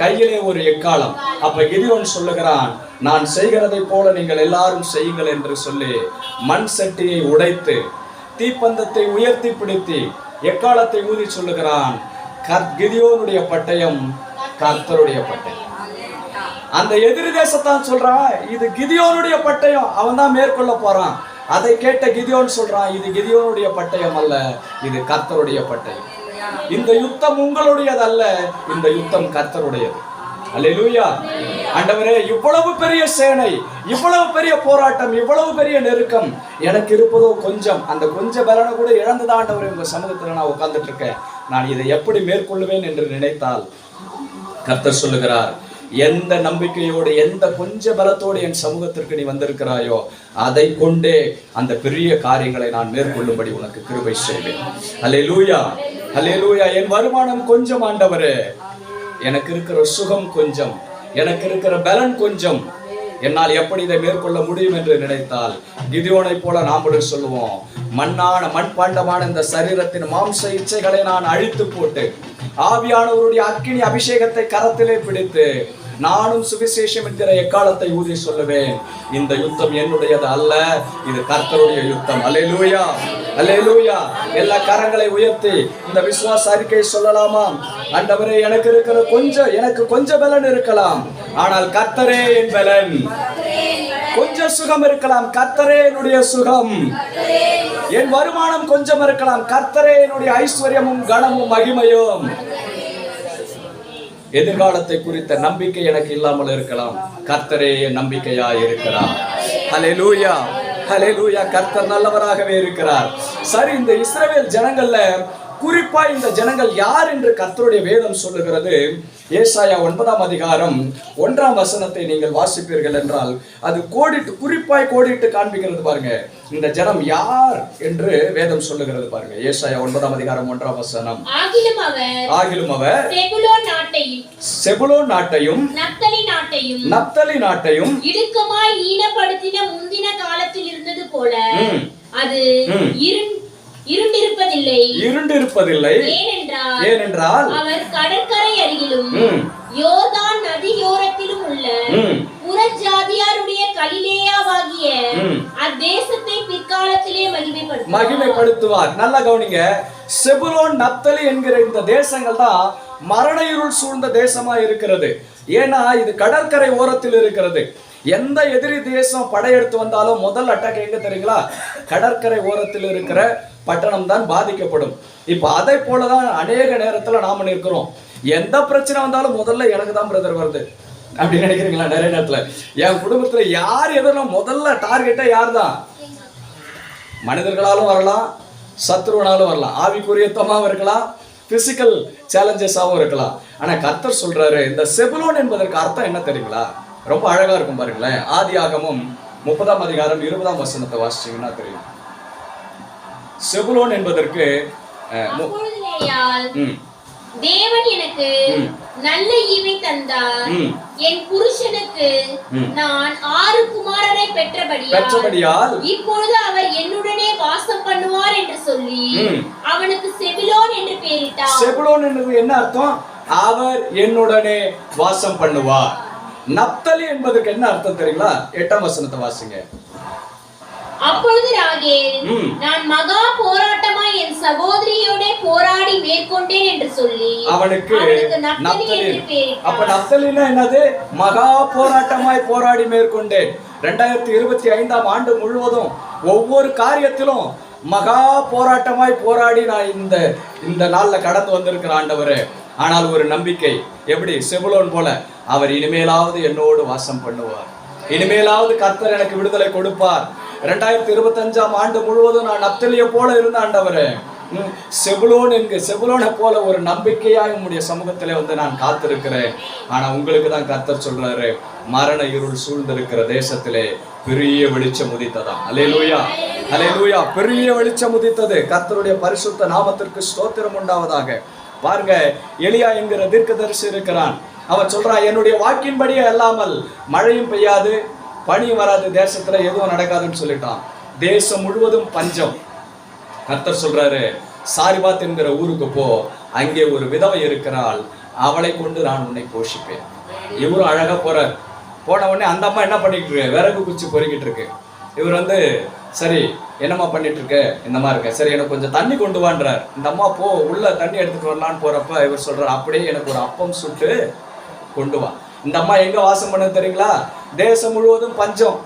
Speaker 2: கையிலே ஒரு எக்காலம். அப்ப கிதியோன் சொல்லுகிறான், நான் செய்கிறதை போல நீங்கள் எல்லாரும் செய்யுங்கள் என்று சொல்லி மண் சட்டியை உடைத்து தீப்பந்தத்தை உயர்த்தி பிடித்து எக்காலத்தை ஊதி சொல்லுகிறான், கிதியோனுடைய பட்டயம் கர்த்தருடைய பட்டயம். அந்த எதிரி தேசத்தான் சொல்றான், இது கிதியோனுடைய பட்டயம், அவன் தான் மேற்கொள்ள போறான். அதை கேட்ட கிதியோன் சொல்றான், இது கிதியோனுடைய பட்டயம் அல்ல, இது கர்த்தருடைய பட்டயம். இந்த யுத்தம் உங்களுடையது அல்ல, இந்த யுத்தம் கர்த்தருடையது. அல்லேலூயா. ஆண்டவரே, இவ்வளவு பெரிய சேனை, இவ்வளவு பெரிய போராட்டம், இவ்வளவு பெரிய நெருக்கம், எனக்கு இருப்பதோ கொஞ்சம். அந்த கொஞ்ச பலனை கூட இழந்துதான் ஆண்டவரே உங்க சமூகத்துல நான் உட்கார்ந்துட்டு இருக்கேன். நான் இதை எப்படி மேற்கொள்ளுவேன் என்று நினைத்தால் கர்த்தர் சொல்லுகிறார், எந்த நம்பிக்கையோடு எந்த கொஞ்ச பலத்தோடு என் சமூகத்திற்கு நீ வந்திருக்கிறாயோ அதை கொண்டே அந்த பெரிய காரியங்களை நான் மேற்கொள்ளும்படி உனக்கு கிருபை செய்வேன். அல்லேலூயா, அல்லேலூயா. என் வருமானம் கொஞ்சம் ஆண்டவரே, எனக்கு இருக்கிற சுகம் கொஞ்சம், எனக்கு இருக்கிற பலன் கொஞ்சம், என்னால் எப்படி இதை மேற்கொள்ள முடியும் என்று நினைத்தால் கிதியோனை போல நாமளும் சொல்லுவோம், மண்பாண்டமான இந்த சரீரத்தின் மாம்ச இச்சைகளை நான் அழித்து போட்டு ஆவியானவருடைய அக்கினி அபிஷேகத்தை கரத்திலே பிடித்து நானும் சுவிசேஷம் என்கிற எக்காலத்தை ஊதி சொல்லுவேன், இந்த யுத்தம் என்னுடையது அல்ல, இது கர்த்தருடைய யுத்தம். அல்லேலூயா, அல்லேலூயா. எல்லா கரங்களை உயர்த்தி இந்த விசுவாச அறிக்கை சொல்லலாமா? ஆண்டவரே, எனக்கு கொஞ்சம் பலன் இருக்கலாம், ஆனால் கர்த்தரே என் பலன். கொஞ்சம் சுகம் இருக்கலாம், கர்த்தரே என்னுடைய சுகம். என் வருமானம் கொஞ்சம் இருக்கலாம், கர்த்தரே என்னுடைய ஐஸ்வர்யமும் கனமும் மகிமையும். எதிர்காலத்தை குறித்த நம்பிக்கை எனக்கு இல்லாமல் இருக்கலாம், கர்த்தரே என் நம்பிக்கையாய் இருக்கிறார். ஹல்லேலூயா, ஹல்லேலூயா. கர்த்தர் நல்லவராகவே இருக்கிறார். சரி, இந்த இஸ்ரவேல் ஜனங்கள்ல குறிப்பா இந்த ஜனங்கள் யார் என்று கர்த்தருடைய வேதம் சொல்லுகிறது. ஏசாயா 9ஆம் அதிகாரம் 1ஆம் வசனத்தை நீங்கள் வாசிப்பீர்கள் என்றால் அது குறிப்பாய் கோடிட்டு காண்பிக்கிறது. பாருங்க, இந்த ஜனம் யார் என்று வேதம் சொல்லுகிறது. பாருங்க, ஏசாயா 9ஆம் அதிகாரம் 1ஆம் வசனம். ஆகிலும் அவர் செபுலோன் நாட்டையும் நப்தலி நாட்டையும் இடுக்கமாய் ஈனப்படுத்தின முந்தின காலத்தில் இருந்தது போல அது
Speaker 1: இருண்டிருப்பதில்லை. ஏனென்றால்
Speaker 2: அவர் கடற்கரை அருகிலும் யோர்தான் நதியோரத்திலும் உள்ள புறஜாதியாருடைய கலிலேயாவாகிய அத்தேசத்தை பிற்காலத்திலே மகிமைப்படுத்துவார்.
Speaker 1: மகிமைப்படுத்துவார். நல்லா கவனிங்க, செபுலோன் நப்தலி என்கிற இந்த தேசங்கள் தான் மரண இருள் சூழ்ந்த தேசமா இருக்கிறது. ஏன்னா இது கடற்கரை ஓரத்தில் இருக்கிறது. எந்த எதிரி தேசம் படையெடுத்து வந்தாலும் முதல் அட்டாக் எங்க தெரியுங்களா? கடற்கரை ஓரத்தில் இருக்கிற பட்டணம் தான் பாதிக்கப்படும். இப்ப அதை போலதான் அநேக நேரத்துல நாம நிற்கிறோம். எந்த பிரச்சனை வந்தாலும் முதல்ல எனக்கு தான் பிரதர் வருது அப்படின்னு நினைக்கிறீங்களா? நிறைய நேரத்துல என் குடும்பத்துல யார் எதிரும் முதல்ல டார்கெட்டா யார் தான்? மனிதர்களாலும் வரலாம், சத்ருவனாலும் வரலாம், ஆவிக்குரியத்தமாவும் இருக்கலாம், பிசிக்கல் சேலஞ்சஸாகவும் இருக்கலாம். ஆனா கர்த்தர் சொல்றாரு, இந்த செபுலோன் என்பதற்கு அர்த்தம் என்ன தெரியுங்களா? ரொம்ப அழகா இருக்கும் பாருங்களேன். ஆதியாகமம் 30ஆம் அதிகாரம் 20ஆம் வசனத்தை வாசிச்சீங்கன்னா தெரியும். செபுலோன் என்பதற்கு
Speaker 2: தேவன் எனக்கு நல்ல ஈவை தந்தார், என் புருஷனுக்கு நான் 6 குமாரரை பெற்றபடியால் இப்பொழுது அவர் என்னுடனே வாசம் பண்ணுவார் என்று சொல்லி அவனுக்கு செபுலோன் என்று பெயரிட்டார்.
Speaker 1: செபுலோன் என்பது என்ன அர்த்தம்? அவர் என்னுடனே வாசம் பண்ணுவார். நப்தலி என்பதற்கு என்ன அர்த்தம் தெரியுங்களா? 8ஆம் வசனத்தை வாசிங்க.
Speaker 2: அப்பொழுது ராகேல், நான் மகா போராட்டமாய் என் சகோதரியோட போராடி மேற்கொண்டேன் என்று சொல்லி
Speaker 1: அவனுக்கு நப்தலி என்று பெயரிட்டார். அப்ப நப்தலினா என்னது? மகா போராட்டமாய் போராடி மேற்கொண்டேன். 2025ஆம் ஆண்டு முழுவதும் ஒவ்வொரு காரியத்திலும் மகா போராட்டமாய் போராடி நான் இந்த நாள்ல கடந்து வந்திருக்கிற ஆண்டவரே. ஆனால் ஒரு நம்பிக்கை, எப்படி? செபுலோன் போல அவர் இனிமேலாவது என்னோடு வாசம் பண்ணுவார், இனிமேலாவது கர்த்தர் எனக்கு விடுதலை கொடுப்பார். 2025ஆம் ஆண்டு முழுவதும் நான் நப்தலியை போல இருந்த ஆண்டவரே, செபுலோனை போல ஒரு நம்பிக்கையாக உம்முடைய சமூகத்திலே வந்து நான் காத்திருக்கிறேன். ஆனா உங்களுக்கு தான் கர்த்தர் சொல்றாரு, மரண இருள் சூழ்ந்திருக்கிற தேசத்திலே பெரிய வெளிச்சம் உதித்ததாம். அல்லேலூயா, அல்லேலூயா. பெரிய வெளிச்சம் உதித்தது. கர்த்தருடைய பரிசுத்த நாமத்திற்கு ஸ்தோத்திரம் உண்டாவதாக. பாருங்க, எலியா என்கிற தீர்க்கதரிசி இருக்கிறான். அவன் சொல்றான், என்னுடைய வாக்கின்படியே அல்லாமல் மழையும் பெய்யாது, பனியும் வராது, தேசத்துல எதுவும் நடக்காதுன்னு சொல்லிட்டான். தேசம் முழுவதும் பஞ்சம். கர்த்தர் சொல்றாரு, சாரிபாத் என்கிற ஊருக்கு போ, அங்கே ஒரு விதவை இருக்கிறாள், அவளை கொண்டு நான் உன்னை போஷிப்பேன். இவரும் அழகா போறார். போன உடனே அந்த அம்மா என்ன பண்ணிட்டு இருக்கு? விறகு குச்சி பொறுக்கிட்டு இருக்கு. இவர் வந்து, சரி என்னம்மா பண்ணிட்டு இருக்க? இந்த மாதிரி இருக்க, சரி எனக்கு கொஞ்சம் தண்ணி கொண்டு வான்றார். இந்த அம்மா போ, உள்ள தண்ணி எடுத்துட்டு வரலான்னு போறப்ப இவர் சொல்றார், அப்படியே எனக்கு ஒரு அப்பம் சுட்டு கொண்டு வா. இந்த அம்மா எங்க வாசம் பண்ண தெரியுங்களா? தேசம் முழுவதும் பஞ்சம்,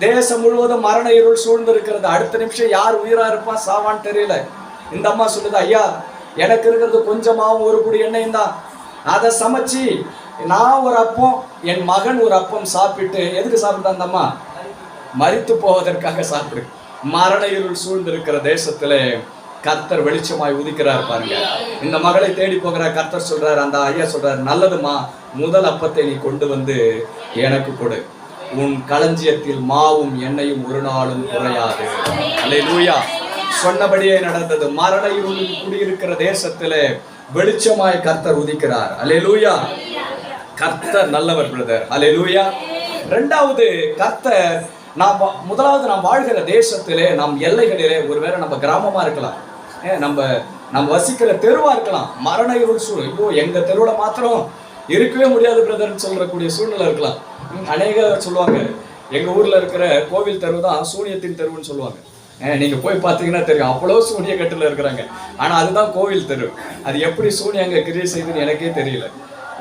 Speaker 1: தேசம் முழுவதும் மரண இருள் சூழ்ந்து இருக்கிறது. அடுத்த நிமிஷம் யார் உயிரா இருப்பான் சாவான்னு தெரியல. இந்த அம்மா சொல்லுது, ஐயா எனக்கு இருக்கிறது கொஞ்சமாவும் ஒரு குடி எண்ணெயும் தான், அதை சமைச்சு நான் ஒரு அப்பம், என் மகன் ஒரு அப்பம் சாப்பிட்டு, எதுக்கு சாப்பிட்டா அந்த அம்மா? மரித்து போவதற்காக சாப்பிடு. மரண இருள் சூழ்ந்திருக்கிற தேசத்திலே கர்த்தர் வெளிச்சமாய் உதிக்கிறார். பாருங்க, இந்த மகளை தேடி போகிற கர்த்தர் சொல்றாரு, அந்த ஐயா சொல்றாரு, நல்லதுமா, முதல் அப்பத்தை நீ கொண்டு வந்து எனக்கு கொடு, உன் களஞ்சியத்தில் மாவும் எண்ணெயும் ஒரு நாளும் குறையாது. அல்லேலூயா. சொன்னபடியே நடந்தது. மரண இருளில் குடியிருக்கிற தேசத்திலே வெளிச்சமாய் கர்த்தர் உதிக்கிறார். அல்லேலூயா. கர்த்தர் நல்லவர் பிரதர். அல்லேலூயா. இரண்டாவது, கர்த்தர் முதலாவது நாம் வாழ்கிற தேசத்திலே, நம் எல்லைகளிலே, ஒருவேளை நம்ம கிராமமா இருக்கலாம், நம்ம வசிக்கிற தெருவா இருக்கலாம், மரண இருள் சூழல், ஐயோ எங்க தெருவுல மாத்திரம் இருக்கவே முடியாது பிரதர்ன்னு சொல்லக்கூடிய சூழ்நிலை இருக்கலாம். அநேக சொல்லுவாங்க, எங்க ஊர்ல இருக்கிற கோவில் தெரு தான் சூனியத்தின் தெருவுன்னு சொல்லுவாங்க. நீங்க போய் பார்த்தீங்கன்னா தெரியும், அவ்வளோ சூனிய கட்டுல இருக்கிறாங்க. ஆனா அதுதான் கோவில் தெரு. அது எப்படி சூனியங்க கிரியை செய்யுதுன்னு எனக்கே தெரியல.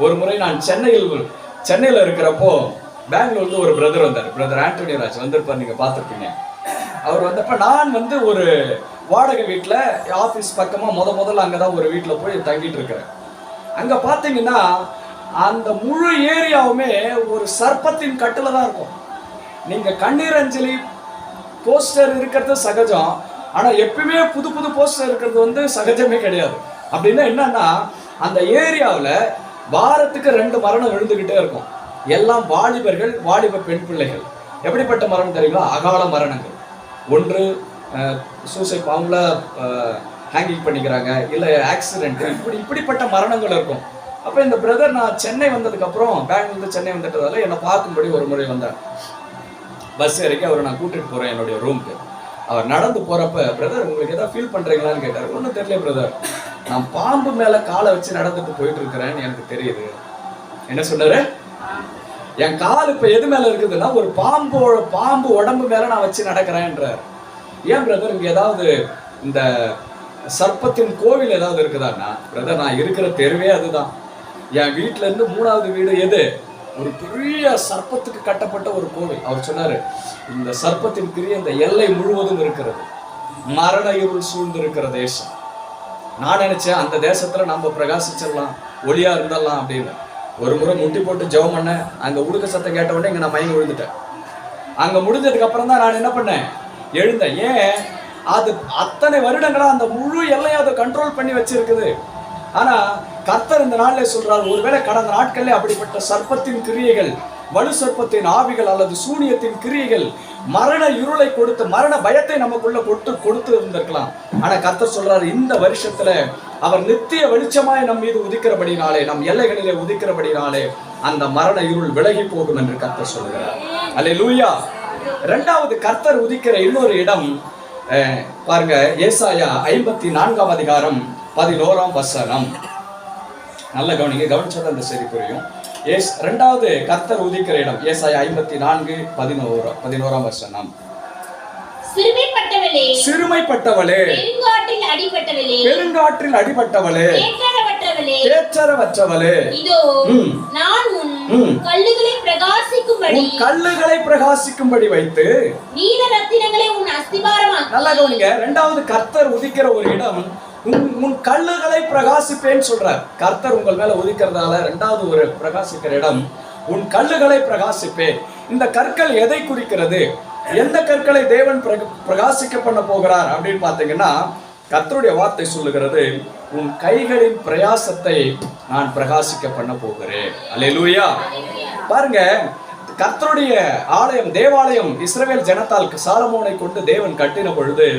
Speaker 1: ஒரு முறை நான் சென்னையில இருக்கிறப்போ பெங்களூர்ல ஒரு பிரதர் வந்தார், பிரதர் ஆண்டோனி ராஜ் வந்திருப்பார், நீங்க பார்த்துருப்பீங்க. அவர் வந்தப்ப நான் வந்து ஒரு வாடகை வீட்டில் ஆஃபீஸ் பக்கமா முதல்ல அங்கதான் ஒரு வீட்டில் போய் தங்கிட்டு இருக்கிறேன். அங்க பார்த்தீங்கன்னா அந்த முழு ஏரியாவுமே ஒரு சர்ப்பத்தின் கட்டுல தான் இருக்கும். நீங்க கண்ணீர் அஞ்சலி போஸ்டர் இருக்கிறது சகஜம், ஆனா எப்பயுமே புது புது போஸ்டர் இருக்கிறது வந்து சகஜமே கிடையாது. அப்படின்னா என்னன்னா, அந்த ஏரியாவில் வாரத்துக்கு 2 மரணம் விழுந்துகிட்டே இருக்கும். எல்லாம் வாலிபர்கள், வாலிப பெண் பிள்ளைகள். எப்படிப்பட்ட மரணம் தெரியுங்களா? அகால மரணங்கள். ஒன்று சூசைட், அவங்கள ஹேங்கிங் பண்ணிக்கிறாங்க, இல்லை ஆக்சிடென்ட், இப்படிப்பட்ட மரணங்கள் இருக்கும். அப்போ இந்த பிரதர், நான் சென்னை வந்ததுக்கப்புறம், பெங்களூர்லேருந்து சென்னை வந்துட்டதால என்னை பார்க்கும்படி ஒரு முறை வந்தார். பஸ் இறக்கி அவரை நான் கூட்டிகிட்டு போகிறேன் என்னுடைய ரூமுக்கு. அவர் நடந்து போகிறப்ப, பிரதர் உங்களுக்கு எதாவது ஃபீல் பண்ணுறீங்களான்னு கேட்டார். ஒன்றும் தெரியல பிரதர், நான் பாம்பு மேலே காலை வச்சு நடந்துட்டு போயிட்டு இருக்கிறேன்னு எனக்கு தெரியுது. என்ன சொன்னாரு? என் கால் இப்போ எது மேலே இருக்குதுன்னா, ஒரு பாம்பு உடம்பு மேலே நான் வச்சு நடக்கிறேன்றார். ஏன் பிரதர் இங்க ஏதாவது இந்த சர்ப்பத்தின் கோவில் ஏதாவது இருக்குதான்னா, பிரதர் நான் இருக்கிற தெருவே அதுதான். என் வீட்டுல இருந்து 3வது வீடு எது? ஒரு பெரிய சர்ப்பத்துக்கு கட்டப்பட்ட ஒரு கோவில். அவர் சொன்னாரு, இந்த சர்ப்பத்தின் கிரியை இந்த எல்லை முழுவதும் இருக்கிறது, மரண இருள் சூழ்ந்து இருக்கிற தேசம். நான் நினைச்சேன் அந்த தேசத்துல நம்ம பிரகாசிச்சிடலாம், ஒளியா இருந்தலாம் அப்படின்னு. ஒரு முறை முட்டி போட்டு ஜெபம் பண்ண, அங்க உடுக்க சத்தம் கேட்ட உடனே இங்க நான் மயங்கி விழுந்துட்டேன். அங்க முடிஞ்சதுக்கு அப்புறம் தான் நான் என்ன பண்ணேன், எழுந்தேன். ஏன்? அது அத்தனை வருடங்களா அந்த முழு எல்லையும் அதை கண்ட்ரோல் பண்ணி வச்சிருக்குது. ஆனா கர்த்தர் இந்த நாளிலே சொல்றார், ஒருவேளை கடந்த நாட்களில் அப்படிப்பட்ட சர்ப்பத்தின் கிரியைகள், வலு சர்ப்பத்தின் ஆவிகள் அல்லது சூனியத்தின் கிரியைகள் மரண இருளை கொடுத்து மரண பயத்தை நமக்குள்ள கொடுத்து இருந்திருக்கலாம். ஆனா கர்த்தர் சொல்றாரு, இந்த வருஷத்துல அவர் நித்திய வெளிச்சமாய் நம் மீது உதிக்கிறபடினாலே, நம் எல்லைகளிலே உதிக்கிறபடினாலே அந்த மரண இருள் விலகி போகும் என்று கர்த்தர் சொல்கிறார். அல்லேலூயா. 2வது கர்த்தர் உதிக்கிற இன்னொரு இடம் பாருங்க, ஏசாயா 54ஆம் அதிகாரம் 11ஆம் வசனம். நல்ல கவனிங்க, கவனிச்சா அந்த சரி புரியும். 2வது கர்த்தர் உதிக்கிற இடம் ஏசாயா 54:11ஆம் வசனம்.
Speaker 2: சிறுமைப்பட்டவளே,
Speaker 1: சிறுமைப்பட்டவளே,
Speaker 2: பெருங்காற்றில் அடிபட்டவளே,
Speaker 1: பெருங்காற்றில் அடிபட்டவளே,
Speaker 2: தேற்றரவற்றவளே,
Speaker 1: தேற்றரவற்றவளே,
Speaker 2: இதோ நான் உன் கல்லுகளை பிரகாசிக்கும்படி,
Speaker 1: உன் கல்லுகளை பிரகாசிக்கும்படி வைத்து
Speaker 2: நீல ரத்தினங்களை உன் அஸ்திபாரமாக்கி. நல்லா
Speaker 1: கவனிங்க, 2வது கர்த்தர் உதிக்கிற ஒரு இடம் உன் கல்லுகளை பிரகாசிப்பேன்னு சொல்றார். கர்த்தர் உங்கள் மேல உதிக்கிறதால 2வது ஒரு பிரகாசிக்கிற இடம் உன் கல்லுகளை பிரகாசிப்பேன். இந்த கற்கள் எதை குறிக்கிறது? எந்த கற்களை தேவன் பிரகாசிக்க பண்ண போகிறார் அப்படின்னு பாத்தீங்கன்னா, கர்த்தருடைய வார்த்தை சொல்லுகிறது, உன் கைகளின் பிரயாசத்தை நான் பிரகாசிக்க பண்ண போகிறேன். அல்லேலூயா. பாருங்க, கர்த்தருடைய ஆலயம், தேவாலயம் இஸ்ரவேல் ஜனத்தால் சாலமோனை கொண்டு தேவன் கட்டின பொழுது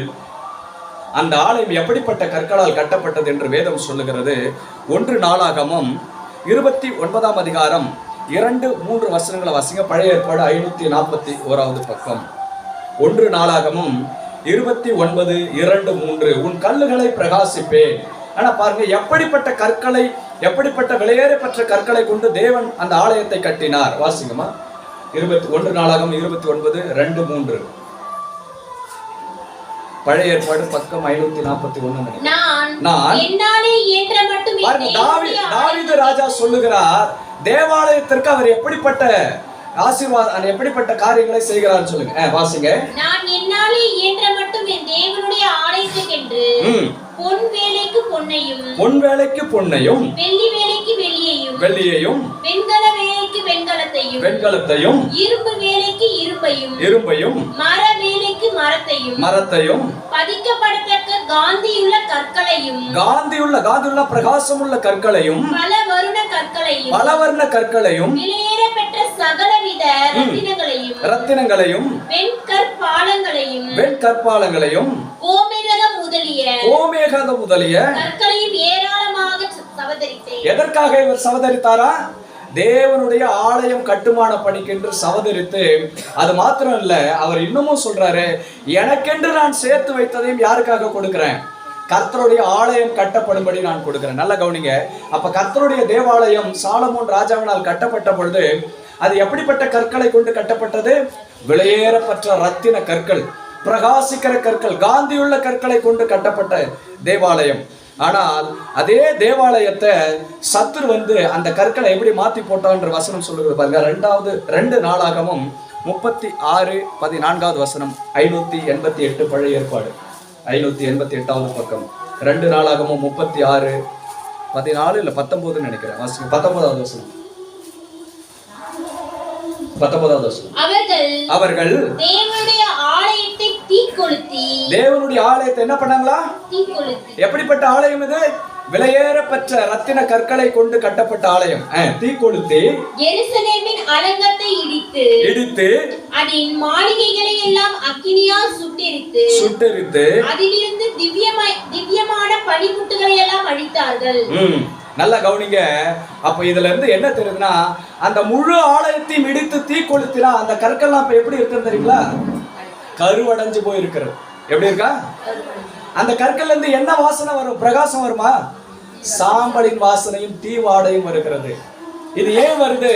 Speaker 1: அந்த ஆலயம் எப்படிப்பட்ட கற்களால் கட்டப்பட்டது என்று வேதம் சொல்லுகிறது. 1 நாளாகமம் 29ஆம் அதிகாரம் 2-3 வசனங்களை வாசிங்க. பழைய ஏற்பாடு 541வது பக்கம். 1 நாளாகமம் 29:2-3. உன் கல்லுகளை பிரகாசிப்பேன். ஆனா பாருங்க, எப்படிப்பட்ட கற்களை, எப்படிப்பட்ட விலையேறப்பட்ட கற்களை கொண்டு தேவன் அந்த ஆலயத்தை கட்டினார். வாசிங்கம்மா. 1 நாளாகமம் 29:2-3. பழைய ஏற்பாடு பக்கம் 541. தாவீது ராஜா சொல்லுகிறார், தேவாலயத்திற்கு அவர் எப்படிப்பட்ட ஆசீர்வாதம், எப்படிப்பட்ட காரியங்களை செய்கிறார் சொல்லுங்க. வாசிங்க.
Speaker 2: நான் என்னாலே இயன்ற மட்டும் என் தேவனுடைய ஆலயத்துக்கென்று பொன் வேலைக்கு பொன்னையும்,
Speaker 1: பொன் வேலைக்கு பொன்னையும்,
Speaker 2: வெள்ளி வேலைக்கு வெள்ளியையும்,
Speaker 1: வெள்ளியையும்,
Speaker 2: வெண்கல வேலைக்கு வெண்கலத்தையும்,
Speaker 1: வெண்கலத்தையும்,
Speaker 2: இரும்பு வேலைக்கு இரும்பையும்,
Speaker 1: இரும்பையும்,
Speaker 2: மர வேலைக்கு மரத்தையும்,
Speaker 1: மரத்தையும்,
Speaker 2: பதிக்கப்படத்தக்க காந்தியுள்ள கற்களையும்,
Speaker 1: காந்தியுள்ள பிரகாசமுள்ள கற்களையும்,
Speaker 2: பலவர்ண கற்களையும்,
Speaker 1: பலவர்ண கற்களையும்,
Speaker 2: விலையேறப்பெற்ற சகலவித ரத்தினங்களையும், வெண்கற்பாலங்களையும்,
Speaker 1: வெண்கற்பாலங்களையும், கோமேகத முதலிய
Speaker 2: கற்களையும் ஏராளமாக சவதரித்தேன்.
Speaker 1: எதற்காக இவர் சவதரித்தாரா? தேவனுடைய ஆலயம் கட்டுமான பணிக்கென்று சவதரித்து, அது மாத்திரம் இல்ல, அவர் இன்னமும் சொல்றாரு, எனக்கென்று நான் சேர்த்து வைத்ததையும் யாருக்காக கொடுக்கிறேன்? கர்த்தருடைய ஆலயம் கட்டப்படும்படி நான் கொடுக்கிறேன். நல்ல கவனிங்க. அப்ப கர்த்தருடைய தேவாலயம் சாலமோன் ராஜாவினால் கட்டப்பட்ட பொழுது அது எப்படிப்பட்ட கற்களை கொண்டு கட்டப்பட்டது? விலையேறப்பட்ட ரத்தின கற்கள், பிரகாசிக்கிற கற்கள், காந்தியுள்ள கற்களை கொண்டு கட்டப்பட்ட தேவாலயம். ஆனால் அதே தேவாலயத்தை சத்துரு வந்து அந்த கற்களை எப்படி மாத்தி போட்டான்ற வசனம் சொல்லுகிறது பாருங்க. 2 நாளாகமும் 36:14 வசனம். 588 பழைய ஏற்பாடு 588வது பக்கம். 2 நாளாகமும் 36:14 இல்ல 19 நினைக்கிறேன். 19வது வசனம். 19வது வசனம். அவர்கள் தேவனுடைய ஆலயத்தை தீக்கொளுத்தி, தேவனுடைய ஆலயத்தை என்ன பண்ணாங்களா? தீக்கொளுத்தி. எப்படிப்பட்ட ஆலயம் இது? விலையேறப்பட்ட ரத்தின கற்களை கொண்டு கட்டப்பட்ட ஆலயம். தீக்கொளுத்தி
Speaker 2: எருசலேமின் அலங்கத்தை இடித்து அதன் மாளிகைகளை எல்லாம் அக்கினியால் சுட்டெரித்து அதிலிருந்து திவ்யமான பனிமுட்டுகளை எல்லாம் அழித்தார்கள்.
Speaker 1: நல்லா கவனிங்க. அப்ப இதுல இருந்து என்ன தெரியுதுன்னா, அந்த முழு ஆலயத்தையும் இடித்து தீ கொளுத்தினா அந்த கற்கள்லாம் இப்ப எப்படி இருக்குன்னு தெரியுங்களா? கருவடைஞ்சு போயிருக்கிறது. எப்படி இருக்கா? அந்த கற்கள்ல இருந்து என்ன வாசனை வரும்? பிரகாசம் வருமா? சாம்பலின் வாசனையும் தீ வாடையும் வருகிறது. இது ஏன் வருது?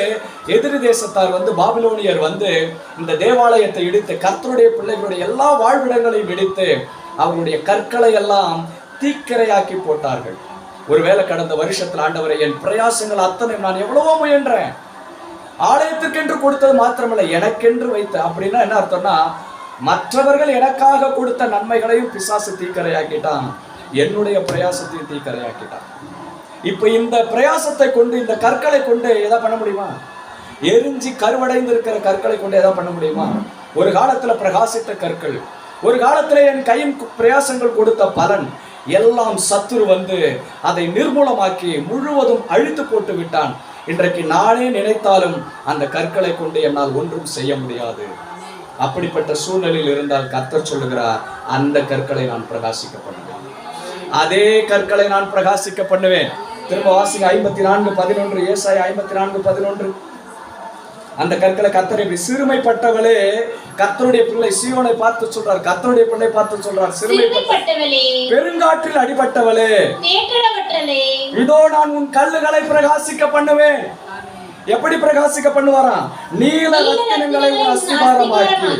Speaker 1: எதிரி தேசத்தார் வந்து, பாபிலோனியர் வந்து இந்த தேவாலயத்தை இடித்து, கர்த்தருடைய பிள்ளைகளுடைய எல்லா வாழ்விடங்களையும் இடித்து அவருடைய கற்களை எல்லாம் தீக்கிரையாக்கி போட்டார்கள். ஒருவேளை கடந்த வருஷத்துல ஆண்டவரை, என் பிரயாசங்கள் அத்தனை நான் எவ்வளவோ முயன்றேன், ஆலயத்துக்கென்று கொடுத்தது மாத்திரமல்ல எனக்கென்று வைத்த, அப்படின்னா என்ன அர்த்தம்னா, மற்றவர்கள் எனக்காக கொடுத்த நன்மைகளையும் பிசாசு தீக்கரையாக்கிட்டான், என்னுடைய பிரயாசத்தையும் தீக்கரையாக்கிட்டான். இப்ப இந்த பிரயாசத்தை கொண்டு, இந்த கற்களை கொண்டு எதா பண்ண முடியுமா? எரிஞ்சி கருவடைந்து இருக்கிற கற்களை கொண்டு எதா பண்ண முடியுமா? ஒரு காலத்துல பிரகாசித்த கற்கள், ஒரு காலத்துல என் கையின் பிரயாசங்கள் கொடுத்த பலன் எல்லாம் சத்துரு வந்து அதை நிர்மூலமாக்கி முழுவதும் அழித்து போட்டு விட்டான். இன்றைக்கு நானே நினைத்தாலும் அந்த கற்களை கொண்டு என்னால் ஒன்றும் செய்ய முடியாது. அப்படிப்பட்ட சூழ்நிலையில் இருந்தால் கர்த்தர் சொல்லுகிறார், அந்த கற்களை நான் பிரகாசிக்க பண்ணுவேன், அதே கற்களை நான் பிரகாசிக்க பண்ணுவேன். திரும்ப வாசிங்க 54:11, ஏசாயா 54:11. அந்த கற்களை கர்த்தர் எப்படி, சிறுமைப்பட்டவளே, கர்த்தருடைய பிள்ளை சீயோனை பார்த்து சொல்றார், கர்த்தருடைய பிள்ளை பார்த்து சொல்றார், சிறுமைப்பட்டவளே, பெருங்காற்றில் அடிபட்டவளே, இதோ நான் உன் கல்லுகளை பிரகாசிக்க பண்ணுவேன். எப்படி பிரகாசிக்க பண்ணுவாராம்? நீல ரத்தினங்களை உன் அஸ்திபாரமாக்கி,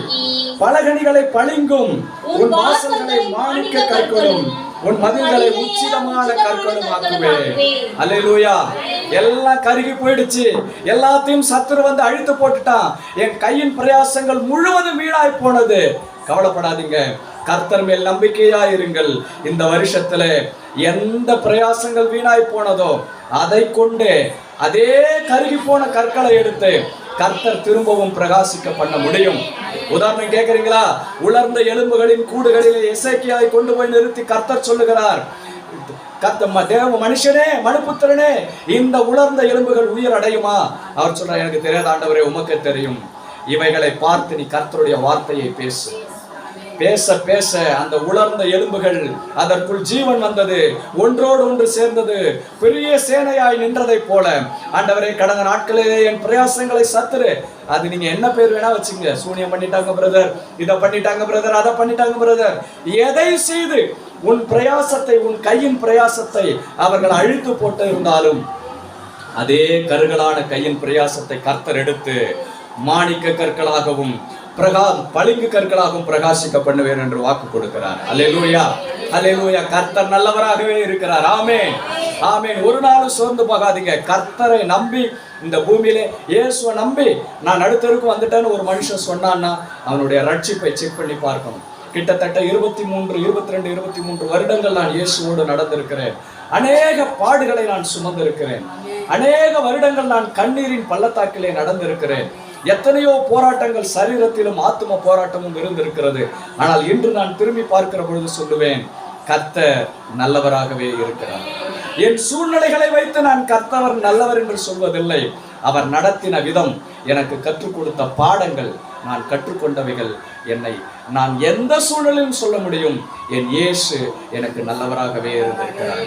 Speaker 1: பலகணிகளை பளிங்கும், உன் வாசல்களை மாணிக்க கற்களும், உன் மதில்களை உச்சிதமான கற்களும் ஆக்குவேன். அல்லேலூயா. எல்லாம் கருகி போயிடுச்சு, எல்லாத்தையும் சத்துரு வந்து அழித்து போட்டுட்டான். என் கையின் பிரயாசங்கள் முழுவதும் வீணாய் போனது. கவலைப்படாதீங்க, கர்த்தர் மேல் நம்பிக்கையா இருங்கள். இந்த வருஷத்துல எந்த பிரயாசங்கள் வீணாய் போனதோ அதை கொண்டு, அதே கருகி போன கற்களை எடுத்து கர்த்தர் திரும்பவும் பிரகாசிக்க பண்ண முடியும். உதாரணம் கேட்கிறீங்களா? உலர்ந்த எலும்புகளின் கூடுகளிலே எசேக்கியாவை கொண்டு போய் நிறுத்தி கர்த்தர் சொல்லுகிறார், தேவ மனுஷனே, மனுபுத்திரனே, இந்த உலர்ந்த எலும்புகள் உயிர் அடையுமா? அவர் சொல்றார், எனக்கு தெரியாத ஆண்டவரே, உமக்கு தெரியும். இவைகளை பார்த்து நீ கர்த்தருடைய வார்த்தையை பேசு. பேச பேச அந்த உலர்ந்த எலும்புகள், அதற்குள் ஜீவன் வந்தது, ஒன்றோடு ஒன்று சேர்ந்தது, பெரிய சேனையாய் நின்றதை போல. ஆண்டவரே, கடந்த நாட்களிலே என் பிரயாசங்களை சத்துரு, அது நீங்க என்ன பேர் வேணா வச்சுங்க, சூனியம் பண்ணிட்டாங்க பிரதர், இதை பண்ணிட்டாங்க பிரதர், அதை பண்ணிட்டாங்க பிரதர், எதை செய்து உன் பிரயாசத்தை, உன் கையின் பிரயாசத்தை அவர்கள் அழித்து போட்டு இருந்தாலும், அதே கருகலான கையின் பிரயாசத்தை கர்த்தர் எடுத்து மாணிக்க கற்களாகவும் பளிங்கு கற்களாகவும் பிரகாசிக்க பண்ணுவேன் என்று வாக்கு கொடுக்கிறார். அல்லேலூயா, அல்லேலூயா. கர்த்தர் நல்லவராகவே இருக்கிறார். ஆமென், ஆமென். ஒரு நாளும் சோர்ந்து போகாதீங்க. கர்த்தரை நம்பி இந்த பூமியிலே, இயேசுவை நம்பி நான் அடுத்தருக்கு வந்துட்டேன்னு ஒரு மனுஷன் சொன்னான்னா அவனுடைய ரட்சிப்பை செக் பண்ணி பார்க்கணும். கிட்டத்தட்ட 23, 22, 23 வருடங்கள் நான் இயேசுவோடு நடந்திருக்கிறேன். அநேக பாடுகளை நான் சுமந்திருக்கிறேன். அநேக வருடங்கள் நான் கண்ணீரின் பள்ளத்தாக்கிலே நடந்திருக்கிறேன். எத்தனையோ போராட்டங்கள், சரீரத்திலும் ஆத்தும போராட்டமும் இருந்திருக்கிறது. ஆனால் இன்று நான் திரும்பி பார்க்கிற பொழுது சொல்லுவேன், கர்த்தர் நல்லவராகவே இருக்கிறார். என் சூழ்நிலைகளை வைத்து நான் கர்த்தவர் நல்லவர் என்று சொல்வதில்லை. அவர் நடத்தின விதம், எனக்கு கற்றுக் கொடுத்த பாடங்கள், நான் கற்றுக்கொண்டவைகள், என்னை நான் எந்த சூழலிலும் சொல்ல முடியும், என் இயேசு எனக்கு நல்லவராகவே இருந்திருக்கிறார்.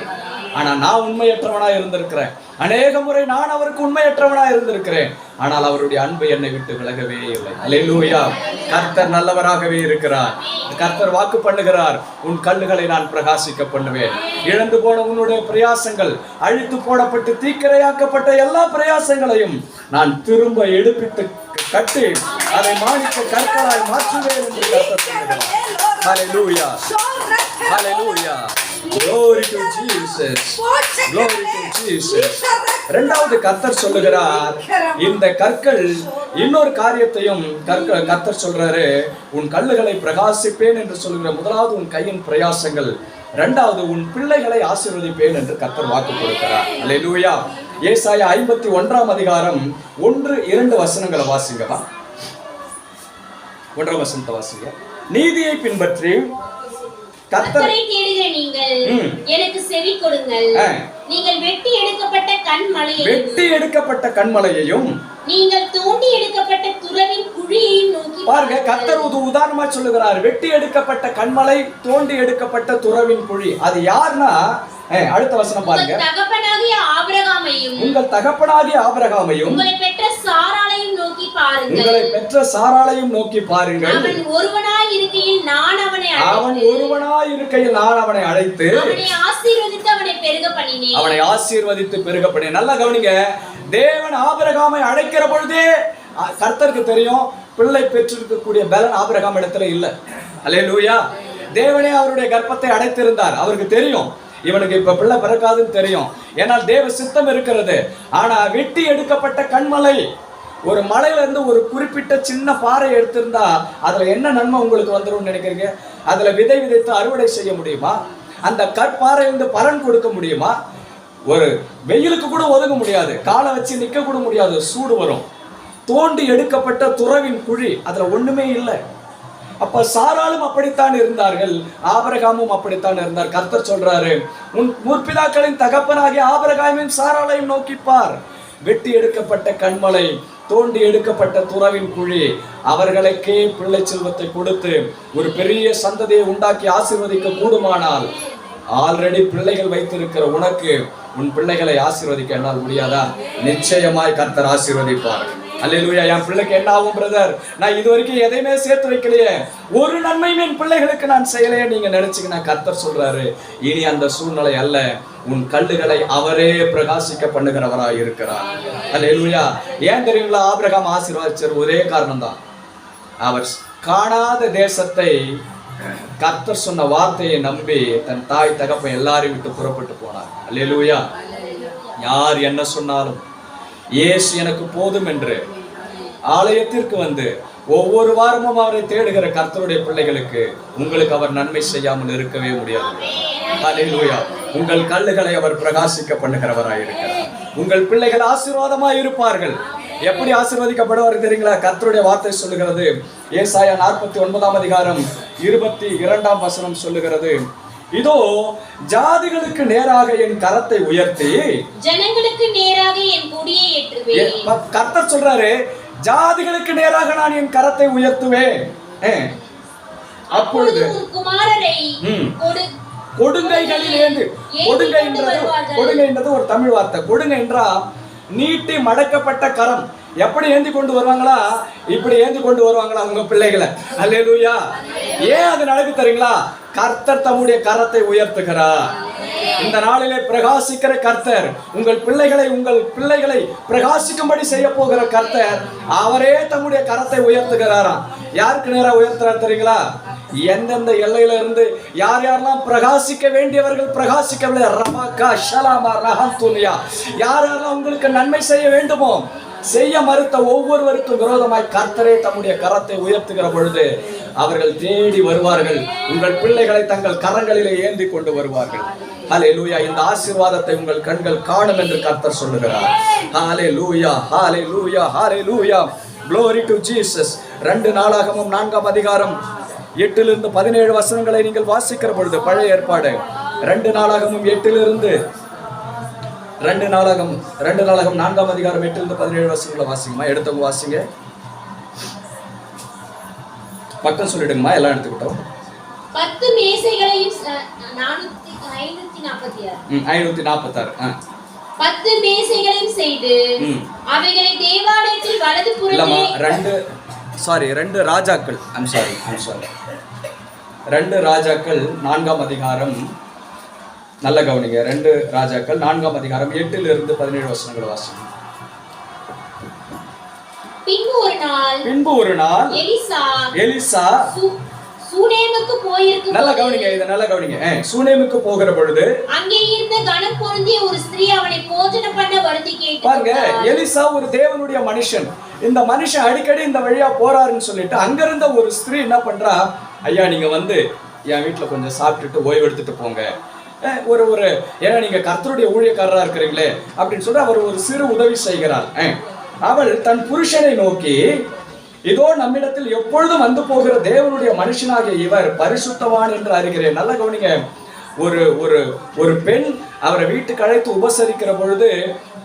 Speaker 1: ஆனா நான் உண்மையற்றவனாய் இருந்திருக்கிறேன். அநேக முறை நான் அவருக்கு உண்மையற்றவனாய் இருந்திருக்கிறேன். ஆனால் அவருடைய அன்பு என்னை விட்டு விலகவே இல்லை. அல்லேலூயா. கர்த்தர் நல்லவராகவே இருக்கிறார். கர்த்தர் வாக்கு பண்ணுகிறார், உன் கல்லுகளை நான் பிரகாசிக்க பண்ணுவேன். இழந்து போன உன்னுடைய பிரயாசங்கள், அழித்து போடப்பட்டு தீக்கிரையாக்கப்பட்ட எல்லா பிரயாசங்களையும் நான் திரும்ப எடுப்பித்து கட்டி அதை மாணிக்க கற்களாய் மாற்றுவேன் என்று கர்த்தர் சொல்கிறார். ஹல்லேலூயா, ஹல்லேலூயா. Glory to Jesus. Glory to Jesus. இரண்டாவது கர்த்தர் சொல்லுகிறார், இந்த கற்கள் இன்னொரு காரியத்தையும் கர்த்தர் சொல்றாரு, உன் கல்லுகளை பிரகாசிப்பேன் என்று சொல்லுகிற முதலாவது உன் கையின் பிரயாசங்கள், இரண்டாவது உன் பிள்ளைகளை ஆசீர்வதிப்பேன் என்று கர்த்தர் வாக்கு கொடுக்கிறார். அல்லேலூயா. ஏசாயா 51 அதிகாரம் 1-2 வசனங்களை வாசிங்கப்பா. 1 வசனத்தை வாசிங்க. நீதியை பின்பற்றி கர்த்தரை தேடுகிற நீங்கள் எனக்கு செவி கொடுங்கள். நீங்கள் வெட்டி எடுக்கப்பட்ட கண்மலையையும் நீங்கள் தோண்டி எடுக்கப்பட்ட துறவின் குழியையும் நோக்கி பாருங்க. கர்த்தர் உதாரணமா சொல்லுகிறார், வெட்டி எடுக்கப்பட்ட கண்மலை, தோண்டி எடுக்கப்பட்ட துறவின் குழி. அது யாருன்னா, அடுத்த வசனம் பாருங்க. உங்கள் தகப்பனாகிய ஆபிரகாமையும் உங்களை பெற்ற சாராளையும் நோக்கி பாருங்கள். அவன் ஒருவனாய் இருக்கையில் நான் அவனை அழைத்து அவனை ஆசீர்வதித்து அவனை
Speaker 2: பெருக பண்ணினேன்.
Speaker 1: அவனை ஆசீர்வதித்து பெருக பண்ணினேன். நல்லா கவனிங்க, தேவன் ஆபிரகாமை அழைக்கிற பொழுதே கர்த்தருக்கு தெரியும் பிள்ளை பெற்றிருக்கக்கூடிய பலன் ஆபிரகாம் இடத்துல இல்ல. அல்லேலூயா. தேவனே அவருடைய கர்ப்பத்தை அடைத்திருந்தார். அவருக்கு தெரியும் இவனுக்கு இப்ப பிள்ளை பிறக்காதுன்னு தெரியும். ஏனால் தேவ சித்தம் இருக்கிறது. ஆனா வெட்டி எடுக்கப்பட்ட கண்மலை, ஒரு மலையில இருந்து ஒரு குறிப்பிட்ட சின்ன பாறை எடுத்திருந்தா அதுல என்ன நன்மை உங்களுக்கு வந்துடும் நினைக்கிறீங்க? அதுல விதை விதைத்து அறுவடை செய்ய முடியுமா? அந்த கற்பாறையிலிருந்து பலன் கொடுக்க முடியுமா? ஒரு வெயிலுக்கு கூட ஒதுங்க முடியாது, காலை வச்சு நிக்க கூட முடியாது, சூடு வரும். தோண்டி எடுக்கப்பட்ட துறவின் குழி, அதுல ஒண்ணுமே இல்லை. அப்ப சாராளும் அப்படித்தான் இருந்தார்கள், ஆபிரகாமும் அப்படித்தான் இருந்தார். கர்த்தர் சொல்றாரு, உன் முற்பிதாக்களின் தகப்பனாகிய ஆபிரகாமையும் சாராளையும் நோக்கிப்பார். வெட்டி எடுக்கப்பட்ட கண்மலை, தோண்டி எடுக்கப்பட்ட துறவின் குழி, அவர்களுக்கே பிள்ளை செல்வத்தை கொடுத்து ஒரு பெரிய சந்ததியை உண்டாக்கி ஆசீர்வதிக்க கூடுமானால், ஆல்ரெடி பிள்ளைகள் வைத்திருக்கிற உனக்கு உன் பிள்ளைகளை ஆசீர்வதிக்க என்னால் முடியாதா? நிச்சயமாய் கர்த்தர் ஆசீர்வதிப்பார். அல்லேலூயா. என் பிள்ளைக்கு என்ன ஆகும் பிரதர்? நான் இது வரைக்கும் எதையுமே சேர்த்து வைக்கலையே, ஒரு நன்மையும் என் பிள்ளைகளுக்கு நான் செய்யலையே நீங்க நினைச்சுக்க, கர்த்தர் சொல்றாரு, இனி அந்த சூழ்நிலை அல்ல, உன் கல்லுகளை அவரே பிரகாசிக்க பண்ணுகிறவராய் இருக்கிறார். அல்லேலூயா. ஏன் தெரியுங்களா ஆபிரகாம் ஆசீர்வதிச்சார்? ஒரே காரணம் தான், அவர் காணாத தேசத்தை கர்த்தர் சொன்ன வார்த்தையை நம்பி தன் தாய் தகப்பன் எல்லாரையும் விட்டு புறப்பட்டு போனார். அல்லேலூயா. யார் என்ன சொன்னாலும் இயேசு எனக்கு போதும் என்று ஆலயத்திற்கு வந்து ஒவ்வொரு வாரமும் அவரை தேடுகிற கர்த்தருடைய பிள்ளைகளுக்கு உங்களுக்கு அவர் நன்மை செய்யாமல் இருக்கவே முடியாது. அல்லேலூயா. உங்கள் கல்லுகளை அவர் பிரகாசிக்க பண்ணுகிறவராய் இருக்கிறார். உங்கள் பிள்ளைகள் ஆசீர்வாதமாய் இருப்பார்கள். எப்படி ஆசீர்வதிக்கப்படுவார் தெரியுங்களா? கர்த்தருடைய வார்த்தை சொல்லுகிறது, ஏசாயா 49 அதிகாரம் 22 வசனம் சொல்லுகிறது, இதோ ஜாதிகளுக்கு நேராக என் கரத்தை உயர்த்தி
Speaker 2: ஜனங்களுக்கு நேராக என் கொடியை ஏற்றுவேன்.
Speaker 1: கர்த்தர் சொல்றாரு, ஜாதிகளுக்கு நேராக நான் என் கரத்தை உயர்த்துவேன். அப்பொழுது
Speaker 2: குமாரரை
Speaker 1: கொடுங்கைகளில் ஏந்து, கொடுங்கை என்றது ஒரு தமிழ் வார்த்தை. கொடுங்கை என்றா நீட்டி மடக்கப்பட்ட கரம். எப்படி ஏந்தி கொண்டு வருவாங்களா? இப்படி ஏந்தி கொண்டு வருவாங்களா உங்க பிள்ளைகளை? அல்லேலூயா. ஏன் அது நடக்கு தெரியுங்களா? கர்த்தர் தம்முடைய கரத்தை உயர்த்துகிறார். இந்த நாளிலே பிரகாசிக்கிற கர்த்தர் உங்கள் பிள்ளைகளை பிரகாசிக்கும்படி செய்ய போகிற கர்த்தர் அவரே தம்முடைய கரத்தை உயர்த்துகிறாராம். யாருக்கு நேரா உயர்த்துறார் தெரியுங்களா? எந்தெந்த எல்லையில இருந்து யார் யாரெல்லாம் பிரகாசிக்க வேண்டியவர்கள் பிரகாசிக்கவில்லை, யாரெல்லாம் உங்களுக்கு நன்மை செய்ய வேண்டுமோ செய்ய மறுத்த ஒவ்வொருவருக்கும் விரோதமாய் கர்த்தரே தம்முடைய கரத்தை உயர்த்துகிற பொழுது அவர்கள் தேடி வருவார்கள். உங்கள் பிள்ளைகளை தங்கள் கரங்களிலே ஏந்தி கொண்டு வருவார்கள். ஹல்லேலூயா. இந்த ஆசீர்வாதத்தை உங்கள் கண்கள் காணும் என்று கர்த்தர் சொல்லுகிறார். ஹல்லேலூயா, ஹல்லேலூயா, ஹல்லேலூயா. Glory to Jesus. 2 நாளாகமம் 4 அதிகாரம் 8 17 வசனங்களை நீங்கள் வாசிக்கிற பொழுது, பழைய ஏற்பாடு 2 நாளாகமம் 8 2 நாளாகம் 4 அதிகாரம் 8 17 வசனங்களை வாசிங்கம்மா. எடுத்தவங்க வாசிங்க. பக்கம் சொல்லிடுங்கம்மா, எல்லாம் எடுத்துக்கிட்டோம்.
Speaker 2: 10 மேசைகளையும் 546 10 மேசைகளையும் செய்து அவைகளை தேவாலயத்தில் வலது புறத்திலே
Speaker 1: 2 ராஜாக்கள் 2 ராஜாக்கள் 4 அதிகாரம், நல்ல கவனிங்க. 2 ராஜாக்கள் 4 அதிகாரம் 8 17 வசனங்களை வாசிங்க. பின்பு ஒரு நாள் எலிசா
Speaker 2: சூனேமுக்கு போயிருக்கும்.
Speaker 1: நல்ல கவனிங்க, இத நல்ல கவனிங்க. சூனேமுக்கு போகிற பொழுது
Speaker 2: அங்கே இருந்த கனம் பொருந்திய ஒரு ஸ்திரீ அவனை போஜனம் பண்ண வருந்தி கேட்டு.
Speaker 1: பாருங்க, எலிசா ஒரு தேவனுடைய மனுஷன். இந்த மனுஷன் அடிக்கடி இந்த வழியா போறாருன்னு சொல்லிட்டு அங்க இருந்த ஒரு ஸ்திரீ என்ன பண்றா, ஐயா நீங்க வந்து என் வீட்டுல கொஞ்சம் சாப்பிட்டுட்டு ஓய்வு எடுத்துட்டு போங்க, ஒரு ஏன்னா நீங்க கர்த்தருடைய ஊழியக்காரரா இருக்கிறீங்களே அப்படின்னு சொல்லி அவர் ஒரு சிறு உதவி செய்கிறார். அவள் தன் புருஷனை நோக்கி, இதோ நம்மிடத்தில் எப்பொழுதும் வந்து போகிற தேவனுடைய மனுஷனாகிய இவர் பரிசுத்தவான் என்று அறிகிறேன். நல்ல கவனிங்க. ஒரு பெண் அவரை வீட்டுக்கு அழைத்து உபசரிக்கிற பொழுது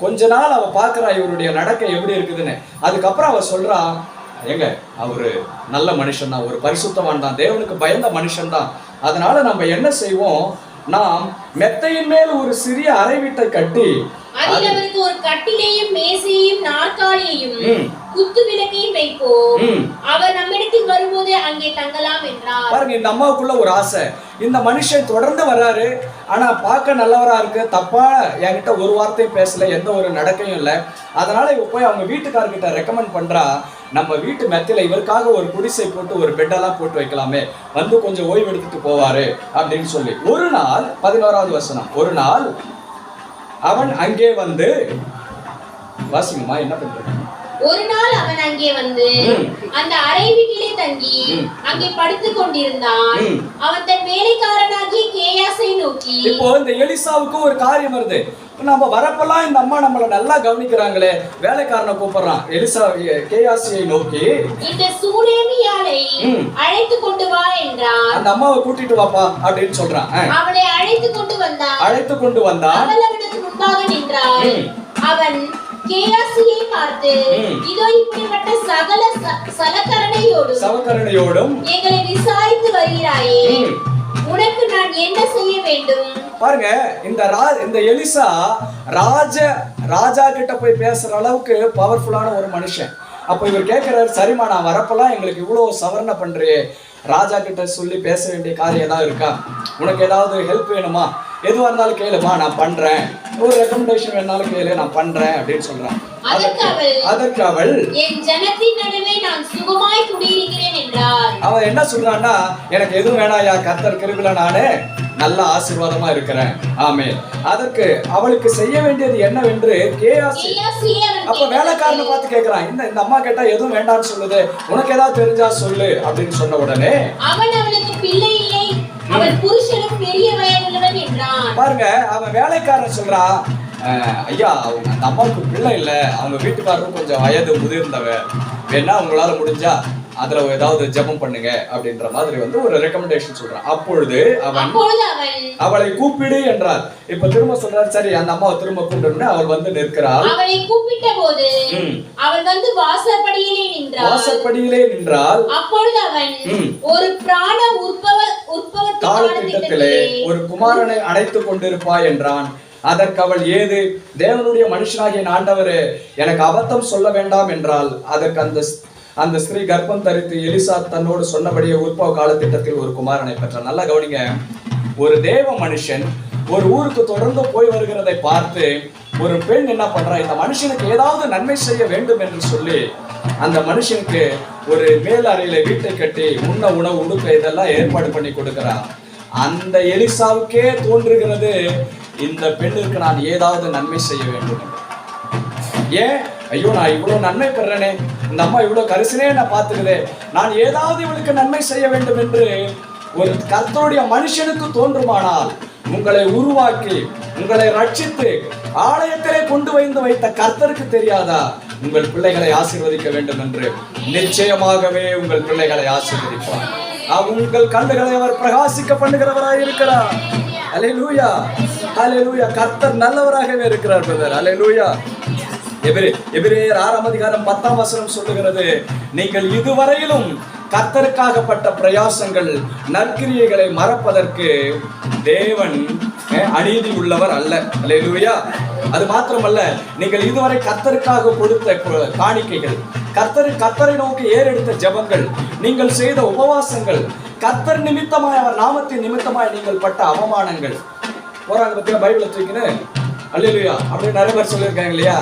Speaker 1: கொஞ்ச நாள் அவ பாக்குறா இவருடைய நடக்கை எப்படி இருக்குதுன்னு. அதுக்கப்புறம் அவ சொல்றா, ஏங்க அவரு நல்ல மனுஷன் தான், ஒரு பரிசுத்தவான் தான், தேவனுக்கு பயந்த மனுஷன் தான். அதனால நம்ம என்ன செய்வோம், நாம் மெத்தையின் மேல் ஒரு சிறிய அறை வீட்டை கட்டி
Speaker 2: அதில் அவருக்கு ஒரு கட்டிலையும் மேசையையும் நாற்காலியையும் குத்து விளக்கையும் வைப்போம், அவர் நம்மிடத்தில் வரும்போது அங்கே தங்கலாம் என்றார்.
Speaker 1: பாருங்க, இந்த அம்மாவுக்குள்ள ஒரு ஆசை, இந்த மனுஷன் தொடர்ந்து வர்றாரு, ஆனா பார்க்க நல்லவரா இருக்கு, தப்பா என்கிட்ட ஒரு வார்த்தையும் பேசல, எந்த ஒரு நடக்கையும் இல்லை. அதனால இவ போய் அவங்க வீட்டுக்காரர்கிட்ட ரெக்கமெண்ட் பண்றா, நம்ம வீட்டு மெத்தையில இவருக்காக ஒரு குடிசை போட்டு ஒரு பெட்டெல்லாம் போட்டு வைக்கலாமே, வந்து கொஞ்சம் ஓய்வு எடுத்துட்டு போவாரு அப்படின்னு சொல்லி. ஒரு நாள் 11வது வசனம், ஒரு நாள் அவன் அங்கே வந்து, வாசிங்கம்மா, என்ன பண்றது?
Speaker 2: ஒரு நாள் அவன் அங்கே வந்து அந்த அறை வீட்டிலே தங்கி அங்கே படுத்துக் கொண்டிருந்தான். அவன் தன் வேலைக்காரனாகிய கேயாசை நோக்கி,
Speaker 1: இப்போ இந்த எலிசாவுக்கு ஒரு காரியம் வருது, நம்ம வரப்பெல்லாம் இந்த அம்மா நம்மள நல்லா கவனிக்கிறாங்களே, வேலைக்காரனை கூப்பிடுறான். எலிசா கேயாசியை நோக்கி,
Speaker 2: இந்த சூனேமியாளை அழைத்து கொண்டு வா என்றான்.
Speaker 1: அந்த அம்மாவை கூட்டிட்டு வாப்பா அப்படின்னு சொல்றான்.
Speaker 2: அவளை அழைத்து கொண்டு வந்தான். அவள் அவனுக்கு முன்பாக நின்றாள். அவன் கேயாசியை பார்த்து, இதோ இப்படிப்பட்ட சகல சலக்கரணையோடும் எங்களை விசாரித்து வருகிறாயே, உனக்கு நான் என்ன செய்ய வேண்டும்?
Speaker 1: பாருங்க, இந்த எலிசா ராஜா கிட்ட போய் பேசுற அளவுக்கு பவர்ஃபுல்லான ஒரு மனுஷன். அப்ப இவர் கேட்கிறாரு, சரிம்மா, நான் வரப்பெல்லாம் எங்களுக்கு இவ்வளவு சவரணை பண்றியே, ராஜா கிட்ட சொல்லி பேச வேண்டிய காரியம் ஏதாவது இருக்கா? உனக்கு ஏதாவது ஹெல்ப் வேணுமா? எதுவா இருந்தாலும் கேளுமா, நான் பண்றேன். ஒரு ரெக்கமெண்டேஷன் வேணாலும் கேளு, நான் பண்றேன் அப்படின்னு சொல்றான். அதற்கு அவள்,
Speaker 2: என் ஜனத்தின் நடுவே நான் சுகமாய் குடியிருக்கிறேன் என்றாள்.
Speaker 1: அவன் என்ன சொல்றான்னா, எனக்கு எதுவும் வேணாயா, கர்த்தர் கிருபையில நானே நல்ல ஆசீர்வாதமா இருக்கிறேன். ஆமென். அதற்கு அவளுக்கு செய்ய வேண்டியது என்னவென்று கேயாசி அப்ப வேலைக்காரனை பார்த்து கேட்கிறான். இந்த அம்மா கேட்டா எதுவும் வேண்டாம்னு சொல்லுது, உனக்கு ஏதாவது தெரிஞ்சா சொல்லு அப்படின்னு சொன்ன உடனே,
Speaker 2: அவன் அவளுக்கு பிள்ளை இல்லை, அவள் புருஷனும் பெரிய வயதுள்ளவன் என்றான்.
Speaker 1: பாருங்க, அவன் வேலைக்காரன் சொல்றான், ஐயா, அவங்க அந்த அம்மாவுக்கு பிள்ளை இல்ல, அவங்க வீட்டுக்காரரும் கொஞ்சம் வயது முதிர்ந்தவ, வேணா உங்களால முடிஞ்சா அதுல ஏதாவது ஜெபம் பண்ணுங்க அப்படின்ற மாதிரி வந்து ஒரு ரெக்கமெண்டேஷன் சொல்றான். அப்பொழுது அவன் அவளை கூப்பிடு என்றார். இப்ப திரும்ப சொல்றாரு, சரி அந்த அம்மாவை திரும்ப கூப்பிடணும்னு அவள் வந்து நிற்கிறாள்.
Speaker 2: அவளை கூப்பிட்ட போது அவள் வந்து வாசற்படியிலே நின்றாள். அப்பொழுது அவன் ஒரு பிராண உற்பவ
Speaker 1: காலத்திட்டத்திலே ஒரு குமாரனை அடைத்துக் கொண்டிருப்பாய் என்றான். அதற்கு அவள், ஏது, தேவனுடைய மனுஷனாகிய ஆண்டவரே, எனக்கு அபத்தம் சொல்ல வேண்டாம் என்றால். அதற்கு அந்த ஸ்திரீ கர்ப்பம் தரித்து எலிசா தன்னோடு சொன்னபடியே உற்பவ காலத்திட்டத்தில் ஒரு குமாரனை பெற்றார். நல்லா கவனிங்க, ஒரு தேவ மனுஷன் ஒரு ஊருக்கு தொடர்ந்து போய் வருகிறதை பார்த்து ஒரு பெண் என்ன பண்றா, இந்த மனுஷனுக்கு ஏதாவது நன்மை செய்ய வேண்டும் என்று சொல்லி அந்த மனுஷனுக்கு ஒரு மேல் அறையில வீட்டை கட்டி உண்ண உணவு உடுக்க இதெல்லாம் ஏற்பாடு பண்ணி கொடுக்கிறார். அந்த எலிசாவுக்கே தோன்றுகிறது, இந்த பெண்ணுக்கு நான் ஏதாவது நன்மை செய்ய வேண்டும். ஏன், ஐயோ, நான் இவ்வளவு நன்மை பெறனே, இந்த அம்மா இவ்வளவு கரிசனே நான் பார்த்துக்கிறேன், நான் ஏதாவது இவளுக்கு நன்மை செய்ய வேண்டும் என்று ஒரு கர்த்தருடைய மனுஷனுக்கு தோன்றுமானால், உங்களை உருவாக்கி உங்களை ரட்சித்து ஆலயத்திலே கொண்டு வைத்த கர்த்தருக்கு தெரியாதா உங்கள் பிள்ளைகளை ஆசீர்வதிக்க வேண்டும் என்று? நிச்சயமாகவே உங்கள் பிள்ளைகளை ஆசீர்வதிப்பார். உங்கள் கண்ணுகளை அவர் பிரகாசிக்க பண்ணுகிறவராய் இருக்கிறார். அல்லேலூயா, அல்லேலூயா. கர்த்தர் நல்லவராகவே இருக்கிறார் பிரதர். அல்லேலூயா. எபிரேயர் 6ஆம் அதிகாரம் 10ஆம் வசனம் சொல்லுகிறது, நீங்கள் இதுவரையிலும் கர்த்தருக்காகப்பட்ட பிரயாசங்கள் நற்கிரியைகளை மறப்பதற்கு தேவன் அநீதி உள்ளவர் அல்ல. அல்லேலூயா. அது மாத்திரமல்ல, நீங்கள் இதுவரை கர்த்தருக்காக கொடுத்த காணிக்கைகள், கர்த்தரை நோக்கி ஏறெடுத்த ஜெபங்கள், நீங்கள் செய்த உபவாசங்கள், கர்த்தர் நிமித்தமாய் அவர் நாமத்தின் நிமித்தமாய் நீங்கள் பட்ட அவமானங்கள், போறாங்க பத்தியா பைபிளை தூக்கின்னு, அல்லேலூயா, அப்படி நிறைய பேர் சொல்லியிருக்காங்க இல்லையா,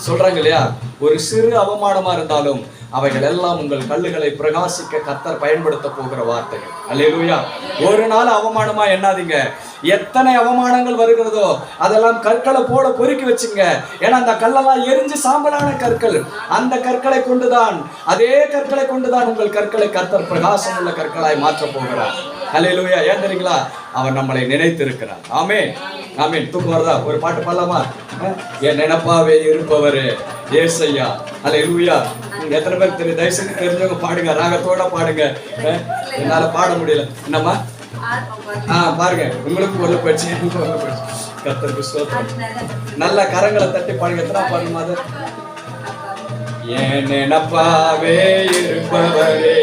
Speaker 1: சொல்றாங்க இல்லையா, ஒரு சிறு அவமானமா இருந்தாலும் அவைகள் எல்லாம் உங்கள் கல்லுகளை பிரகாசிக்க கர்த்தர் பயன்படுத்த போகிற வார்த்தைகள். அல்லேலூயா. ஒரு நாள் அவமானமா எண்ணாதீங்க. எத்தனை அவமானங்கள் வருகிறதோ அதெல்லாம் கற்களை போட பொறுக்கி வச்சுங்க. ஏன்னா அந்த கல்லெல்லாம் எரிஞ்சு சாம்பலான கற்கள். அந்த கற்களை கொண்டுதான், அதே கற்களை கொண்டுதான் உங்கள் கற்களை கர்த்தர் பிரகாசம் உள்ள கற்களாய் மாற்ற போகிறார். அல்லேலூயா. ஏன் தெரியுங்களா? அவர் நம்மளை நினைத்திருக்கிறார். ஆமென், ஆமென். தூக்கம் வருதா? ஒரு பாட்டு பாடலாமா? என் நினைப்பாவே இருப்பவரே ஏசையா. அல்லேலூயா. எத்தனை பேர் தெரியும்? தயவுசெய்து தெரிஞ்சவங்க பாடுங்க, ராகத்தோட பாடுங்க. என்னால பாட முடியல. என்னம்மா? பாருங்க, உங்களுக்கு ஒரு பயிற்சி, கர்த்தருக்கு ஸ்தோத்திரம். நல்ல கரங்களை தட்டி பாடுங்க. எத்தனை பாருங்க அது? என் நினைப்பாவே இருப்பவரே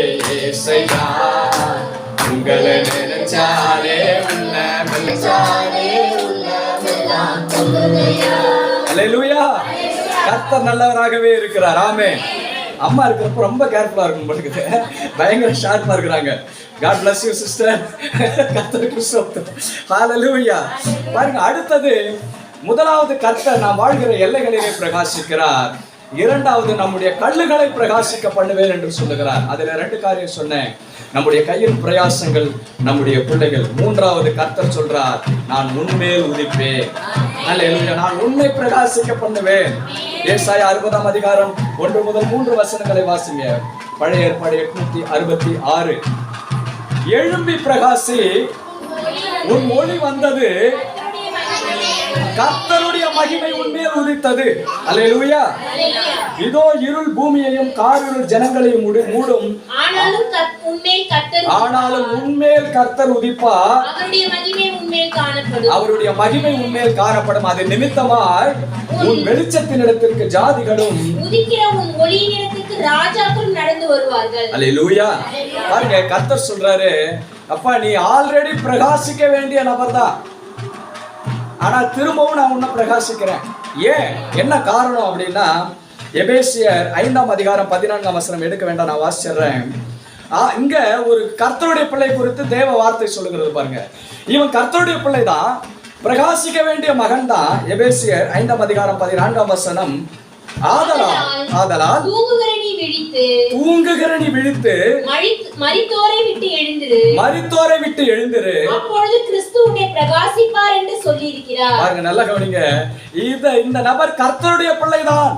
Speaker 1: ஏசையா, உங்களை நினைச்சாலே அல்லேலூயா. கர்த்தர் நல்லவராகவே இருக்கிறார். ஆமென். அம்மா இருக்கிறப்ப ரொம்ப கேர்ஃபுல்லா இருக்கும், பயங்கர ஷார்ப்பா இருக்கிறாங்க. God bless you sister. கர்த்தருக்கு ஸ்தோத்திரம். ஹalleluya. பாருங்க, அடுத்தது முதலாவது கர்த்தர் நாம் வாழ்கிற எல்லைகளிலே பிரகாசிக்கிறார். இரண்டாவது நம்முடைய கல்லுகளை பிரகாசிக்க பண்ணுவேன் என்று சொல்லுகிறார். அதுல 2 காரியம் சொன்னேன். நம்முடைய கையின் பிரயாசங்கள், நம்முடைய பிள்ளைகள். மூன்றாவது கர்த்தர் சொல்றார், நான் உன்மேல் உதிப்பேன். ஹalleluya. நான் உன்னை பிரகாசிக்க பண்ணுவேன். ஏசாயா 60ஆம் அதிகாரம் 1 முதல் 3 வசனங்களை வாசிங்க. பழைய ஏற்பாடு 866. எழும்பி பிரகாசி, உன் ஒளி வந்தது, கர்த்தருடைய மகிமை உன்மேல் உதித்தது. அல்லேலூயா. இதோ இருள் பூமியையும் காரிருள் ஜனங்களையும் மூடும், ஆனாலும் உன்மேல் கர்த்தர் உதிப்பார், அவருடைய மகிமை உன்மேல் காணப்படும். அது நிமித்தமாய் உன் வெளிச்சத்தினிடத்திற்கு ஜாதிகளும்
Speaker 2: உதிக்கிற உன் ஒளியினிடத்திற்கு ராஜாக்களும் நடந்து வருவார்கள்.
Speaker 1: அல்லேலூயா. பாருங்க, கர்த்தர் சொல்றாரு, அப்பா நீ ஆல்ரெடி பிரகாசிக்க வேண்டிய நபர் தான், ஆனா திரும்பவும் நான் உன்னை பிரகாசிக்கிறேன். ஏன், என்ன காரணம் அப்படின்னா, எபேசியர் 5ஆம் அதிகாரம் 14ஆம் வசனம் எடுக்க வேண்டாம், நான் வாசிச்சிடுறேன். இங்க ஒரு கர்த்தருடைய பிள்ளை குறித்து தேவ வார்த்தை சொல்லுகிறது பாருங்க. இவன் கர்த்தருடைய பிள்ளை தான், பிரகாசிக்க வேண்டிய மகன் தான். எபேசியர் 5ஆம் அதிகாரம் 14ஆம் வசனம், ஆதலால் தூங்குகிற நீ விழித்து
Speaker 2: மரித்தோரை
Speaker 1: விட்டு எழுந்திரு,
Speaker 2: அப்பொழுது கிறிஸ்து உன்னை பிரகாசிப்பார் என்று சொல்லி இருக்கிறார்.
Speaker 1: பாருங்க, நல்லா கவனிங்க. இந்த நபர் கர்த்தருடைய பிள்ளைதான்,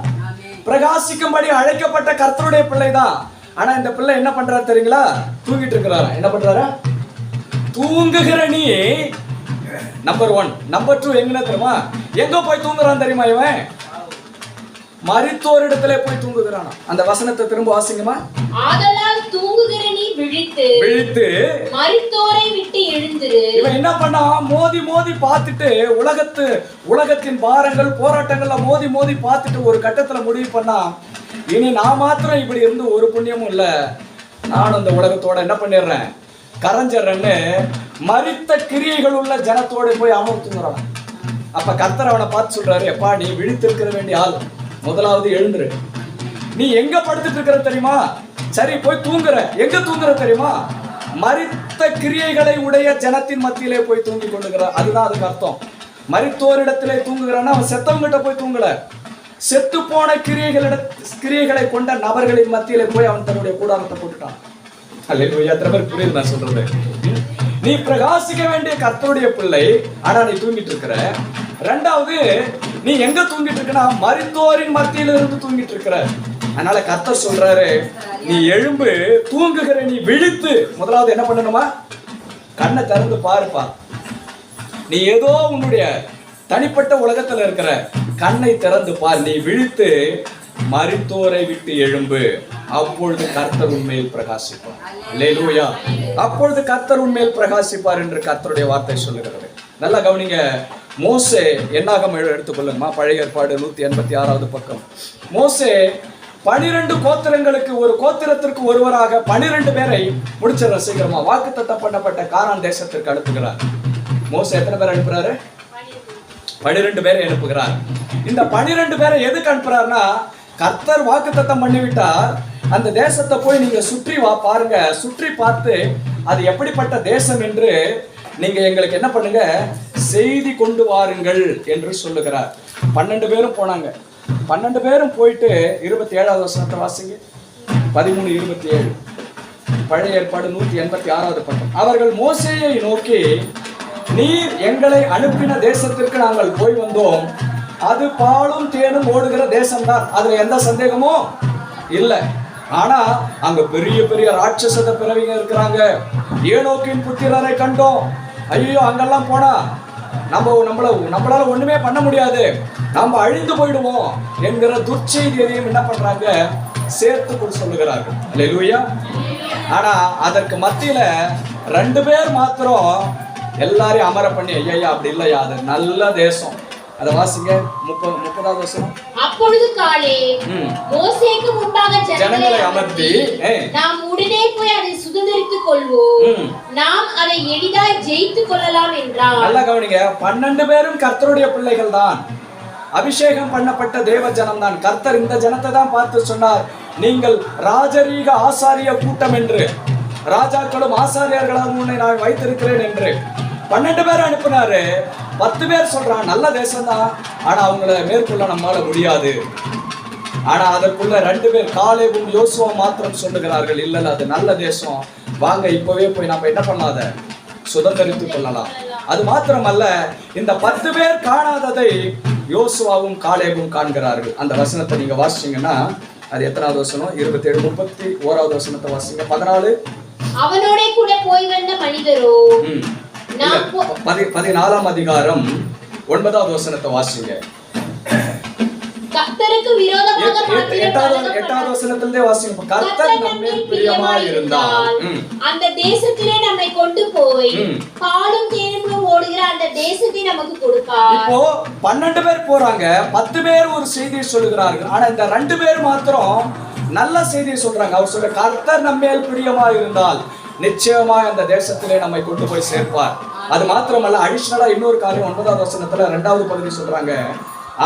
Speaker 1: பிரகாசிக்கும்படி அழைக்கப்பட்ட கர்த்தருடைய பிள்ளைதான். ஆனா இந்த பிள்ளை என்ன பண்றாரு தெரியுங்களா? தூங்கிட்டு இருக்கிறாரா? என்ன பண்றாரா? தூங்குகிற நீ நம்பர் 1. நம்பர் 2 எங்க தெரியுமா? எங்க போய் தூங்குறான் தெரியுமா? இவன் மரித்தோரிடத்திலே போய் தூங்குகிறானா. அந்த வசனத்தை திரும்ப வாசிங்கம்மா.
Speaker 2: ஆதலால் தூங்குகிற நீ விழித்து மரித்தோரை விட்டு எழுந்திரு.
Speaker 1: இவன் என்ன பண்ணா? மோதி பார்த்துட்டு உலகத்தின் பாரங்கள் போராட்டங்கள்ல மோதி பார்த்துட்டு ஒரு கட்டத்துல முடிவு பண்ணா, இனி நான் மாத்திரம் இப்படி இருந்து ஒரு புண்ணியமும் இல்ல, நானும் அந்த உலகத்தோட என்ன பண்ணிடுறேன், கரைஞ்சிடறேன்னு மரித்த கிரியைகள் உள்ள ஜனத்தோட போய் அமர்த்துங்கிறான். அப்ப கர்த்தர் அவனை பார்த்து சொல்றாரு, எப்பா நீ விழித்திருக்கிற வேண்டிய ஆள், முதலாவது எழுந்துரு. நீ எங்க படுத்துட்டு இருக்கிற தெரியுமா? சரி போய் தூங்குற. எங்க தூங்குற தெரியுமா? மரித்த கிரியைகளை உடைய ஜனத்தின் மத்தியிலே போய் தூங்கி கொள்ளுகிற. அதுதான் அதுக்கு அர்த்தம். மரித்தோரிடத்திலே தூங்குகிறான்னா அவன் செத்தவங்கிட்ட போய் தூங்கல, செத்து போன கிரியைகளை கொண்ட நபர்களின் மத்தியிலே போய் அவன் தன்னுடைய கூடாரத்தை போட்டுட்டான். அல்லேலூயா. எத்தனை பேர் புரியுது நான் சொல்றது? நீ பிரகாசிக்க வேண்டிய கர்த்தருடைய பிள்ளை, ஆனா நீ தூங்கிட்டு இருக்கிற. ரெண்டாவது, நீ எங்க தூங்கிட்டு இருக்கனா? மரித்தோரின் மத்தியில இருந்து தூங்கிட்டு இருக்கிற. அதனால கர்த்தர் சொல்றாரு, நீ எழும்பு, தூங்குகிற நீ விழித்து. முதலாவது என்ன பண்ணணுமா? கண்ணை திறந்து பாருப்பா. நீ ஏதோ உன்னுடைய தனிப்பட்ட உலகத்துல இருக்கிற, கண்ணை திறந்து பார். நீ விழித்து மரித்தோரை விட்டு எழும்பு, அப்பொழுது கர்த்தர் உண்மையில் பிரகாசிப்பார். அல்லேலூயா. அப்பொழுது கர்த்தர் உண்மையில் பிரகாசிப்பார் என்று கர்த்தருடைய வார்த்தை சொல்லுகிறது. நல்லா கவனிங்க. மோசே, என்னாகம் எடுத்துக்கொள்ளுமா, பழைய ஏற்பாடு 186வது பக்கம். மோசே 12 கோத்திரங்களுக்கு, ஒரு கோத்திரத்திற்கு ஒருவராக 12 பேரை முடிச்சிடற சீக்கிரமா, வாக்குத்தத்தம் பண்ணப்பட்ட கானான் தேசத்திற்கு அனுப்புகிறார். மோசே எத்தனை பேர் அனுப்புறாரு? 12 பேரை அனுப்புகிறார். இந்த 12 பேரை எதுக்கு அனுப்புறாருன்னா, கர்த்தர் வாக்குத்தத்தம் பண்ணிவிட்டார், அந்த தேசத்தை போய் நீங்க சுற்றி பாருங்க, சுற்றி பார்த்து அது எப்படிப்பட்ட தேசம் என்று நீங்க எங்களுக்கு என்ன பண்ணுங்க, செய்தி கொண்டு வாருங்கள் என்று சொல்லுகிறார். 12 பேரும் போனாங்க. 12 பேரும் போயிட்டு 27வது வசனத்தை வாசிங்க. 13:27 பழைய ஏற்பாடு 186வது பக்கம். அவர்கள் மோசேயை நோக்கி, நீர் எங்களை அனுப்பின தேசத்திற்கு நாங்கள் போய் வந்தோம், அது பாலும் தேனும் ஓடுகிற தேசம்தான், அதுல எந்த சந்தேகமும் இல்லை. ஆனா அங்க பெரிய பெரிய ராட்சச பிறவிங்க இருக்கிறாங்க. ஏனோக்கின் புத்திரரை கண்டோம். ஐயோ, அங்கெல்லாம் போனா நம்மளால ஒண்ணுமே பண்ண முடியாது, நம்ம அழிந்து போயிடுவோம் என்கிற துர்ச்செய்தியையும் என்ன பண்றாங்க, சேர்த்து சொல்லுகிறார்கள். அல்லேலூயா. ஆனா அதற்கு மத்தியில 2 பேர் மாத்திரம் எல்லாரையும் அமர பண்ணி, ஐயா அப்படி இல்லையா, அது நல்ல தேசம். அத வாசிங்க. 30வது வசனம்.
Speaker 2: அப்பொழுது காலே மோசேக்கு முன்பாக
Speaker 1: ஜனங்களை அமர்த்தி,
Speaker 2: நாம் உடனே போய் அதை சுதந்தரித்துக் கொள்வோம், நாம் அதை எளிதாய் ஜெயித்துக் கொள்ளலாம் என்றார்.
Speaker 1: நல்லா கவனிங்க. 12 பேரும் கர்த்தருடைய பிள்ளைகள் தான், அபிஷேகம் பண்ணப்பட்ட தேவ ஜனம் தான். கர்த்தர் இந்த ஜனத்தை தான் பார்த்து சொன்னார், நீங்கள் ராஜரீக ஆசாரிய கூட்டம் என்று. ராஜாக்களும் ஆசாரியர்களாகவும் உன்னை நான் வைத்திருக்கிறேன் என்று 12 பேர் அனுப்பினாரு. 10 பேர் சொல்றான் நல்ல தேசம் தான், ஆனா அவங்கள மேற்கொள்ள நம்மால முடியாது. ஆனா அதற்குள்ள 2 பேர் காலேபும் யோசுவாவும் மாத்திரம் சொல்லுகிறார்கள், இல்ல அது நல்ல தேசம், வாங்க இப்பவே போய் நம்ம என்ன பண்ணாத சுதந்திரித்துக் கொள்ளலாம். அது மாத்திரமல்ல, இந்த 10 பேர் காணாததை யோசுவாவும் காலேபும் காண்கிறார்கள். அந்த வசனத்தை நீங்க வாசிச்சீங்கன்னா அது எத்தனாவது வசனம்? 27, 31வது வசனத்தை வாசிங்க. 14
Speaker 2: அவனோட கூட போய் வந்த மனிதரோ
Speaker 1: 14ஆம் அதிகாரம் 9வது வசனத்தை வாசிங்க.
Speaker 2: கர்த்தருக்கு விரோதமாக
Speaker 1: 8வது வசனத்திலே வாசிங்க. கர்த்தர் நம்மேல் பிரியமாய் இருந்தால்
Speaker 2: அந்த தேசத்திலே நம்மை கொண்டு போய் பாலும் தேனும் ஓடுகிற அந்த தேசத்தை நமக்கு கொடுப்பார்.
Speaker 1: இப்போ 12 பேர் போறாங்க, 10 பேர் ஒரு செய்தியை சொல்லுகிறார்கள். ஆனா இந்த 2 பேர் மாத்திரம் நல்ல செய்தியை சொல்றாங்க. அவர் சொல்ற கர்த்தர் நம்மேல் பிரியமாய் இருந்தால் நிச்சயமா அந்த தேசத்திலே நம்மை கொண்டு போய் சேர்ப்பார். அது மாத்திரமல்ல, அடிஷனலா இன்னொரு காரியம் 9வது வசனத்துல 2வது பகுதி சொல்றாங்க,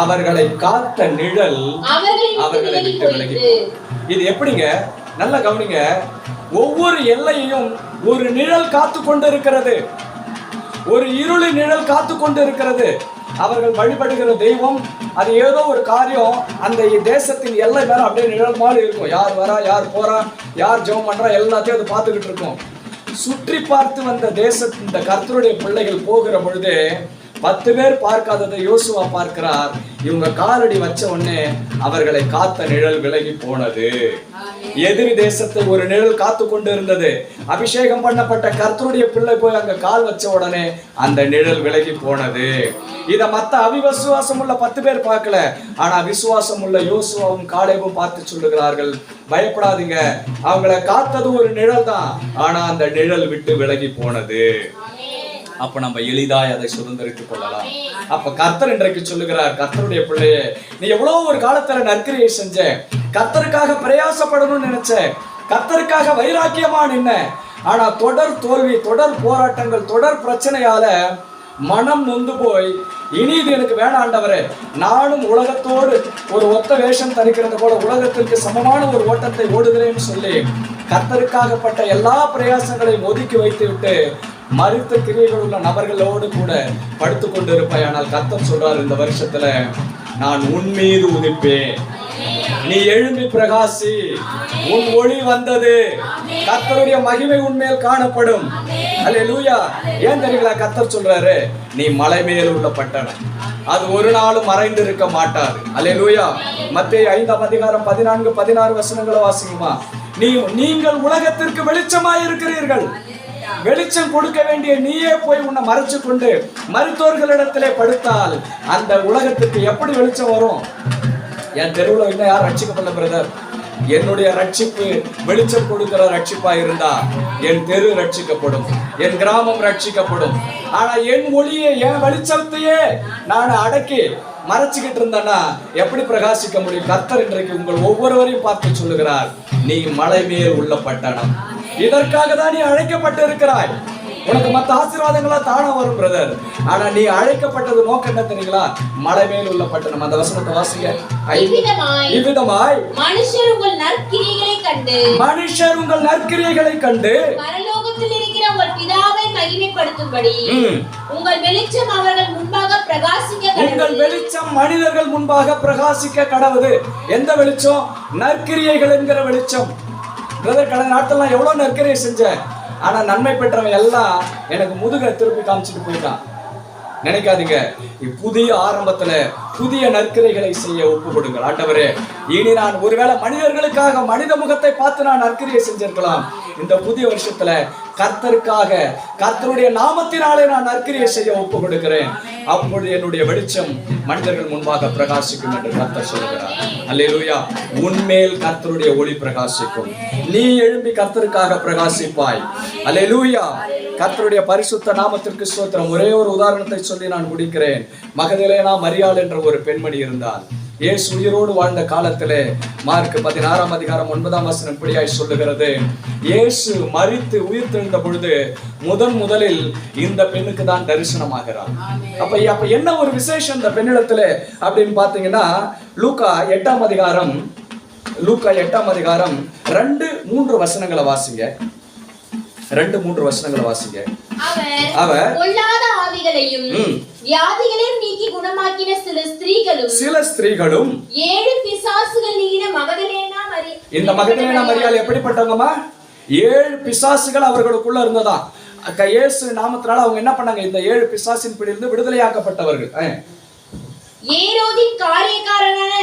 Speaker 1: அவர்களை காத்த நிழல் அவர்களை விட்டு விலகி. இது எப்படிங்க? நல்ல கவனிங்க. ஒவ்வொரு எல்லையையும் ஒரு நிழல் காத்து கொண்டு இருக்கிறது, ஒரு இருளி நிழல் காத்து கொண்டு இருக்கிறது. அவர்கள் வழிபடுகிற தெய்வம் அது ஏதோ ஒரு காரியம் அந்த தேசத்தின் எல்லை மேல அப்படியே நிழல் மாதிரி இருக்கும். யார் வரா, யார் போறா, யார் ஜெபம் பண்றா, எல்லாத்தையும் அது பார்த்துக்கிட்டு இருக்கும். சுற்றி பார்த்து வந்த தேசத்தின் இந்த கர்த்தருடைய பிள்ளைகள் போகிற பொழுது 10 பேர் பார்க்காததை யோசுவா பார்க்கிறார். இவங்க காலடி வச்ச உடனே அவர்களை காத்த நிழல் விலகி போனது. எதிரி தேசத்தை ஒரு நிழல் காத்து கொண்டு இருந்தது. அபிஷேகம் பண்ணப்பட்ட கர்த்தருடைய பிள்ளை போய் அங்க கால் வச்ச உடனே அந்த நிழல் விலகி போனது. இத மத்த அவிசுவாசம் உள்ள 10 பேர் பார்க்கல. ஆனா விசுவாசம் உள்ள யோசுவாவும் காலேபும் பார்த்து சொல்லுகிறார்கள், பயப்படாதீங்க, அவங்கள காத்தது ஒரு நிழல் தான், ஆனா அந்த நிழல் விட்டு விலகி போனது. அப்ப நம்ம எளிதாய் அதை சுதந்திரித்துக் கொள்ளலாம். அப்ப கர்த்தர் இன்றைக்கு சொல்லுகிறார், கர்த்தருடைய பிள்ளையே, நீ எவ்வளவு ஒரு காலத்துல நற்கிரியை செஞ்ச, கர்த்தருக்காக பிரயாசப்படணும்னு நினைச்ச, கர்த்தருக்காக வைராக்கியமா நின்ன, ஆனா தொடர் தோல்வி, தொடர் போராட்டங்கள், தொடர் பிரச்சனையால மனம் நொந்து போய் இனி இது எனக்கு வேணாண்டவரே, நானும் உலகத்தோடு ஒரு ஒத்த வேஷம் தரிக்கிறது போல உலகத்திற்கு சமமான ஒரு ஓட்டத்தை ஓடுகிறேன்னு சொல்லி கர்த்தருக்காகப்பட்ட எல்லா பிரயாசங்களையும் ஒதுக்கி வைத்து விட்டு மறுத்த கிரியைகள் உள்ள நபர்களோடு கூட படுத்து கொண்டு இருப்பாய். ஆனால் கர்த்தர் சொல்றார், இந்த வருஷத்துல நான் உன் மீது உதிப்பேன், நீ எழும்பி பிரகாசி, உன் ஒளி வந்தது, கர்த்தருடைய மகிமை உன்மேல் காணப்படும். அல்லேலூயா. ஏன் தெரியுங்களா கர்த்தர் சொல்றாரு, நீ மலை மேல் உள்ள பட்டணம், அது ஒரு நாளும் மறைந்து இருக்க மாட்டாது. அல்லேலூயா. மத்தேயு 5ஆம் அதிகாரம் 14, 16 வசனங்களை வாசிக்குமா. நீங்கள் உலகத்திற்கு வெளிச்சமாய் இருக்கிறீர்கள். வெளிச்சம் கொடுக்க வேண்டிய நீயே போய் உன்னை மறைச்சு கொண்டு மருத்துவர்களிடத்திலே படுத்தால் அந்த உலகத்துக்கு எப்படி வெளிச்சம் வரும்? என் தெருவில் இன்னும் யார் ரட்சிக்கப்படல பிரதர்? என்னுடைய ரட்சிப்பு வெளிச்சம் கொடுக்கிற ரட்சிப்பா இருந்தா என் தெரு ரட்சிக்கப்படும், என் கிராமம் ரட்சிக்கப்படும். ஆனா என் ஒளியை, என் வெளிச்சத்தையே நான் அடக்கி மறைச்சுக்கிட்டு இருந்தேன்னா எப்படி பிரகாசிக்க முடியும்? கர்த்தர் இன்றைக்கு உங்கள் ஒவ்வொருவரையும் பார்த்து சொல்லுகிறார், நீ மலை மேல் உள்ள பட்டணம், இதற்காக தான் நீ அழைக்கப்பட்டு இருக்கிறாய். உனக்கு மற்ற ஆசீர்வாதங்களா தானா வரும் பிரதர், ஆனா நீ அழைக்கப்பட்டது நோக்கம் என்ன தெரியுங்களா? மலை மேல் உள்ள பட்டணம். அந்த வசனத்தை வாசிங்க. இவ்விதமாய் மனுஷர் உங்கள் நற்கிரியைகளை கண்டு
Speaker 2: பரலோகத்தில் இருக்கிற உங்கள் பிதாவை மகிமைப்படுத்தும்படி உங்கள் வெளிச்சம் அவர்கள் முன்பாக பிரகாசிக்க கடவுது.
Speaker 1: உங்கள் வெளிச்சம் மனிதர்கள் முன்பாக பிரகாசிக்க கடவுது. எந்த வெளிச்சம்? நற்கிரியைகள் என்கிற வெளிச்சம். பிரதர், கடந்த நாட்கள்லாம் எவ்வளவு நற்கிரியை செஞ்சேன், ஆனா நன்மை பெற்றவன் எல்லாம் எனக்கு முதுக திருப்பி காமிச்சிட்டு போயிட்டான். நினைக்காதீங்க, புதிய ஆரம்பத்துல புதிய நற்கிரைகளை செய்ய ஒப்பு கொடுங்கள். ஆண்டவரே, இனி நான் ஒருவேளை மனிதர்களுக்காக மனித முகத்தை பார்த்து நான் நற்கிரியை செஞ்சிருக்கலாம். இந்த புதிய வருஷத்துல கர்த்தருக்காக, கர்த்தருடைய நாமத்தினாலே நான் நற்கிரியை செய்ய ஒப்பு கொடுக்கிறேன். அப்பொழுது என்னுடைய வெளிச்சம் மனிதர்கள் முன்பாக பிரகாசிக்கும் என்று கர்த்தர் சொல்கிறார். அல்லேலூயா. உன்மேல் கர்த்தருடைய ஒளி பிரகாசிக்கும். நீ எழும்பி கர்த்தருக்காக பிரகாசிப்பாய். அல்லேலூயா. கர்த்தருடைய பரிசுத்த நாமத்திற்கு ஸ்தோத்திரம். ஒரே ஒரு உதாரணத்தை சொல்லி நான் முடிக்கிறேன். மகதலேனா மரியாள் என்ற ஒரு பெண்மணி இருந்தார். இயேசு உயிரோடு வாழ்ந்த காலத்திலே மார்க் 16ஆம் அதிகாரம் 9ஆம் வசனம் இப்படியாய் சொல்லுகிறது, இயேசு மரித்து உயிர் தெழுந்த பொழுது முதலில் இந்த பெண்ணுக்கு தான் தரிசனமாகிறார். அப்ப என்ன ஒரு விசேஷம் இந்த பெண்ணிடத்துல அப்படின்னு பாத்தீங்கன்னா, லூக்கா 8ஆம் அதிகாரம் 2, 3 வசனங்களை வாசிங்க. 2-3 வசனங்களை வாசிங்க.
Speaker 2: அவர் பொல்லாத ஆவிகளையும் வியாதிகளையும் நீக்கி குணமாக்கின சில ஸ்திரீகளும் 7 பிசாசுகள் நீங்கின மகதலேனா மரியாள்.
Speaker 1: இந்த மகதலேனா மரியாள் எப்படிப்பட்டவங்கம்மா? 7 பிசாசுகள் அவர்களுக்குள்ள இருந்ததா. இயேசு நாமத்தினால அவங்க என்ன பண்ணாங்க? இந்த 7 பிசாசின் பிடியிலிருந்து விடுதலையாக்கப்பட்டவர்கள்.
Speaker 2: ஏரோதின் காரியக்காரனான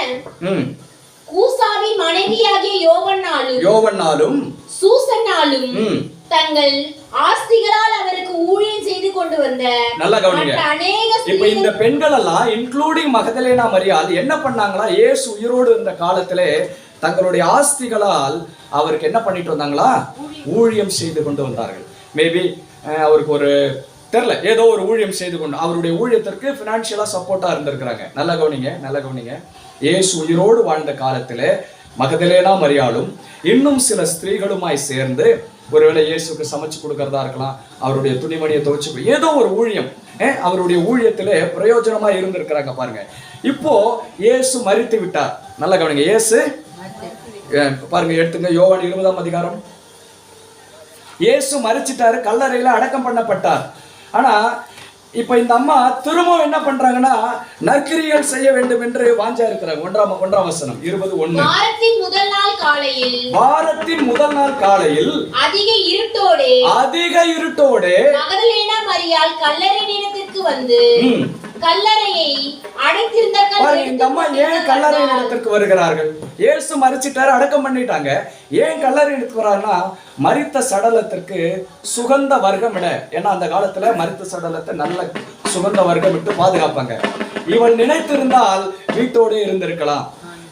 Speaker 2: கூசாவின் மனைவியாகிய யோவன்னாலும் சூசன்னாலும் தங்கள் ஆஸ்திகளால் அவருக்கு ஊழியம் செய்து கொண்டு வந்த
Speaker 1: நல்ல கவனிங்க. இப்ப இந்த பெண்கள் எல்லாம் இன்க்ளூடிங் மகதலேனா மரியாள் என்ன பண்ணாங்களா? இயேசு உயிரோடு இருந்த காலத்திலே தங்களுடைய ஆஸ்திகளால் அவருக்கு என்ன பண்ணிட்டு வந்தாங்களா? ஊழியம் செய்து கொண்டு வந்தார்கள். மேபி அவருக்கு ஒரு தெரியல, ஏதோ ஒரு ஊழியம் செய்து கொண்டு அவருடைய ஊழியத்திற்கு பினான்சியலா சப்போர்ட்டா இருந்திருக்கிறாங்க. நல்ல கவனிங்க. இயேசு உயிரோடு வாழ்ந்த காலத்திலே மகதலேனா மரியாளும் இன்னும் சில ஸ்திரீகளுமாய் சேர்ந்து ஒருவேளை இயேசுக்கு சமைச்சு கொடுக்கறதா இருக்கலாம், அவருடைய துணிமணியை துவைச்சு, ஏதோ ஒரு ஊழியம் அவருடைய ஊழியத்திலே பிரயோஜனமா இருந்திருக்கிறாங்க. பாருங்க, இப்போ இயேசு மரித்து விட்டார். நல்ல கவனிங்க. இயேசு பாருங்க, எடுத்துங்க யோவான் 20ஆம் அதிகாரம். இயேசு மரிச்சிட்டாரு, கல்லறையில அடக்கம் பண்ணப்பட்டார். ஆனா இப்ப இந்த அம்மா திரும்பவும் என்ன பண்றாங்கன்னா, நற்கிரியல் செய்ய வேண்டும் என்று வாஞ்சா இருக்கிறாங்க. 1ஆம் வசனம் 20:1.
Speaker 2: வாரத்தின் முதல் நாள் காலையில் அதிக இருட்டோடு மகதலேனா மரியாள் கல்லறை நிலத்திற்கு வந்து கல்லறையை அடைத்திருந்த
Speaker 1: இந்த அம்மா ஏன் கல்லறை நிலத்திற்கு வருகிறார்கள்? இயேசு மரிச்சிட்டாரு, அடக்கம் பண்ணிட்டாங்க. ஏன் கல்லறை நிலத்துக்கு வராருன்னா, மரித்த சடலத்திற்கு சுகந்த வர்க்கம் இட. ஏன்னா அந்த காலத்துல மரித்த சடலத்தை நல்ல சுகந்த வர்க்கம் விட்டு பாதுகாப்பாங்க. இவள் நினைத்திருந்தால் வீட்டோடு இருந்திருக்கலாம்.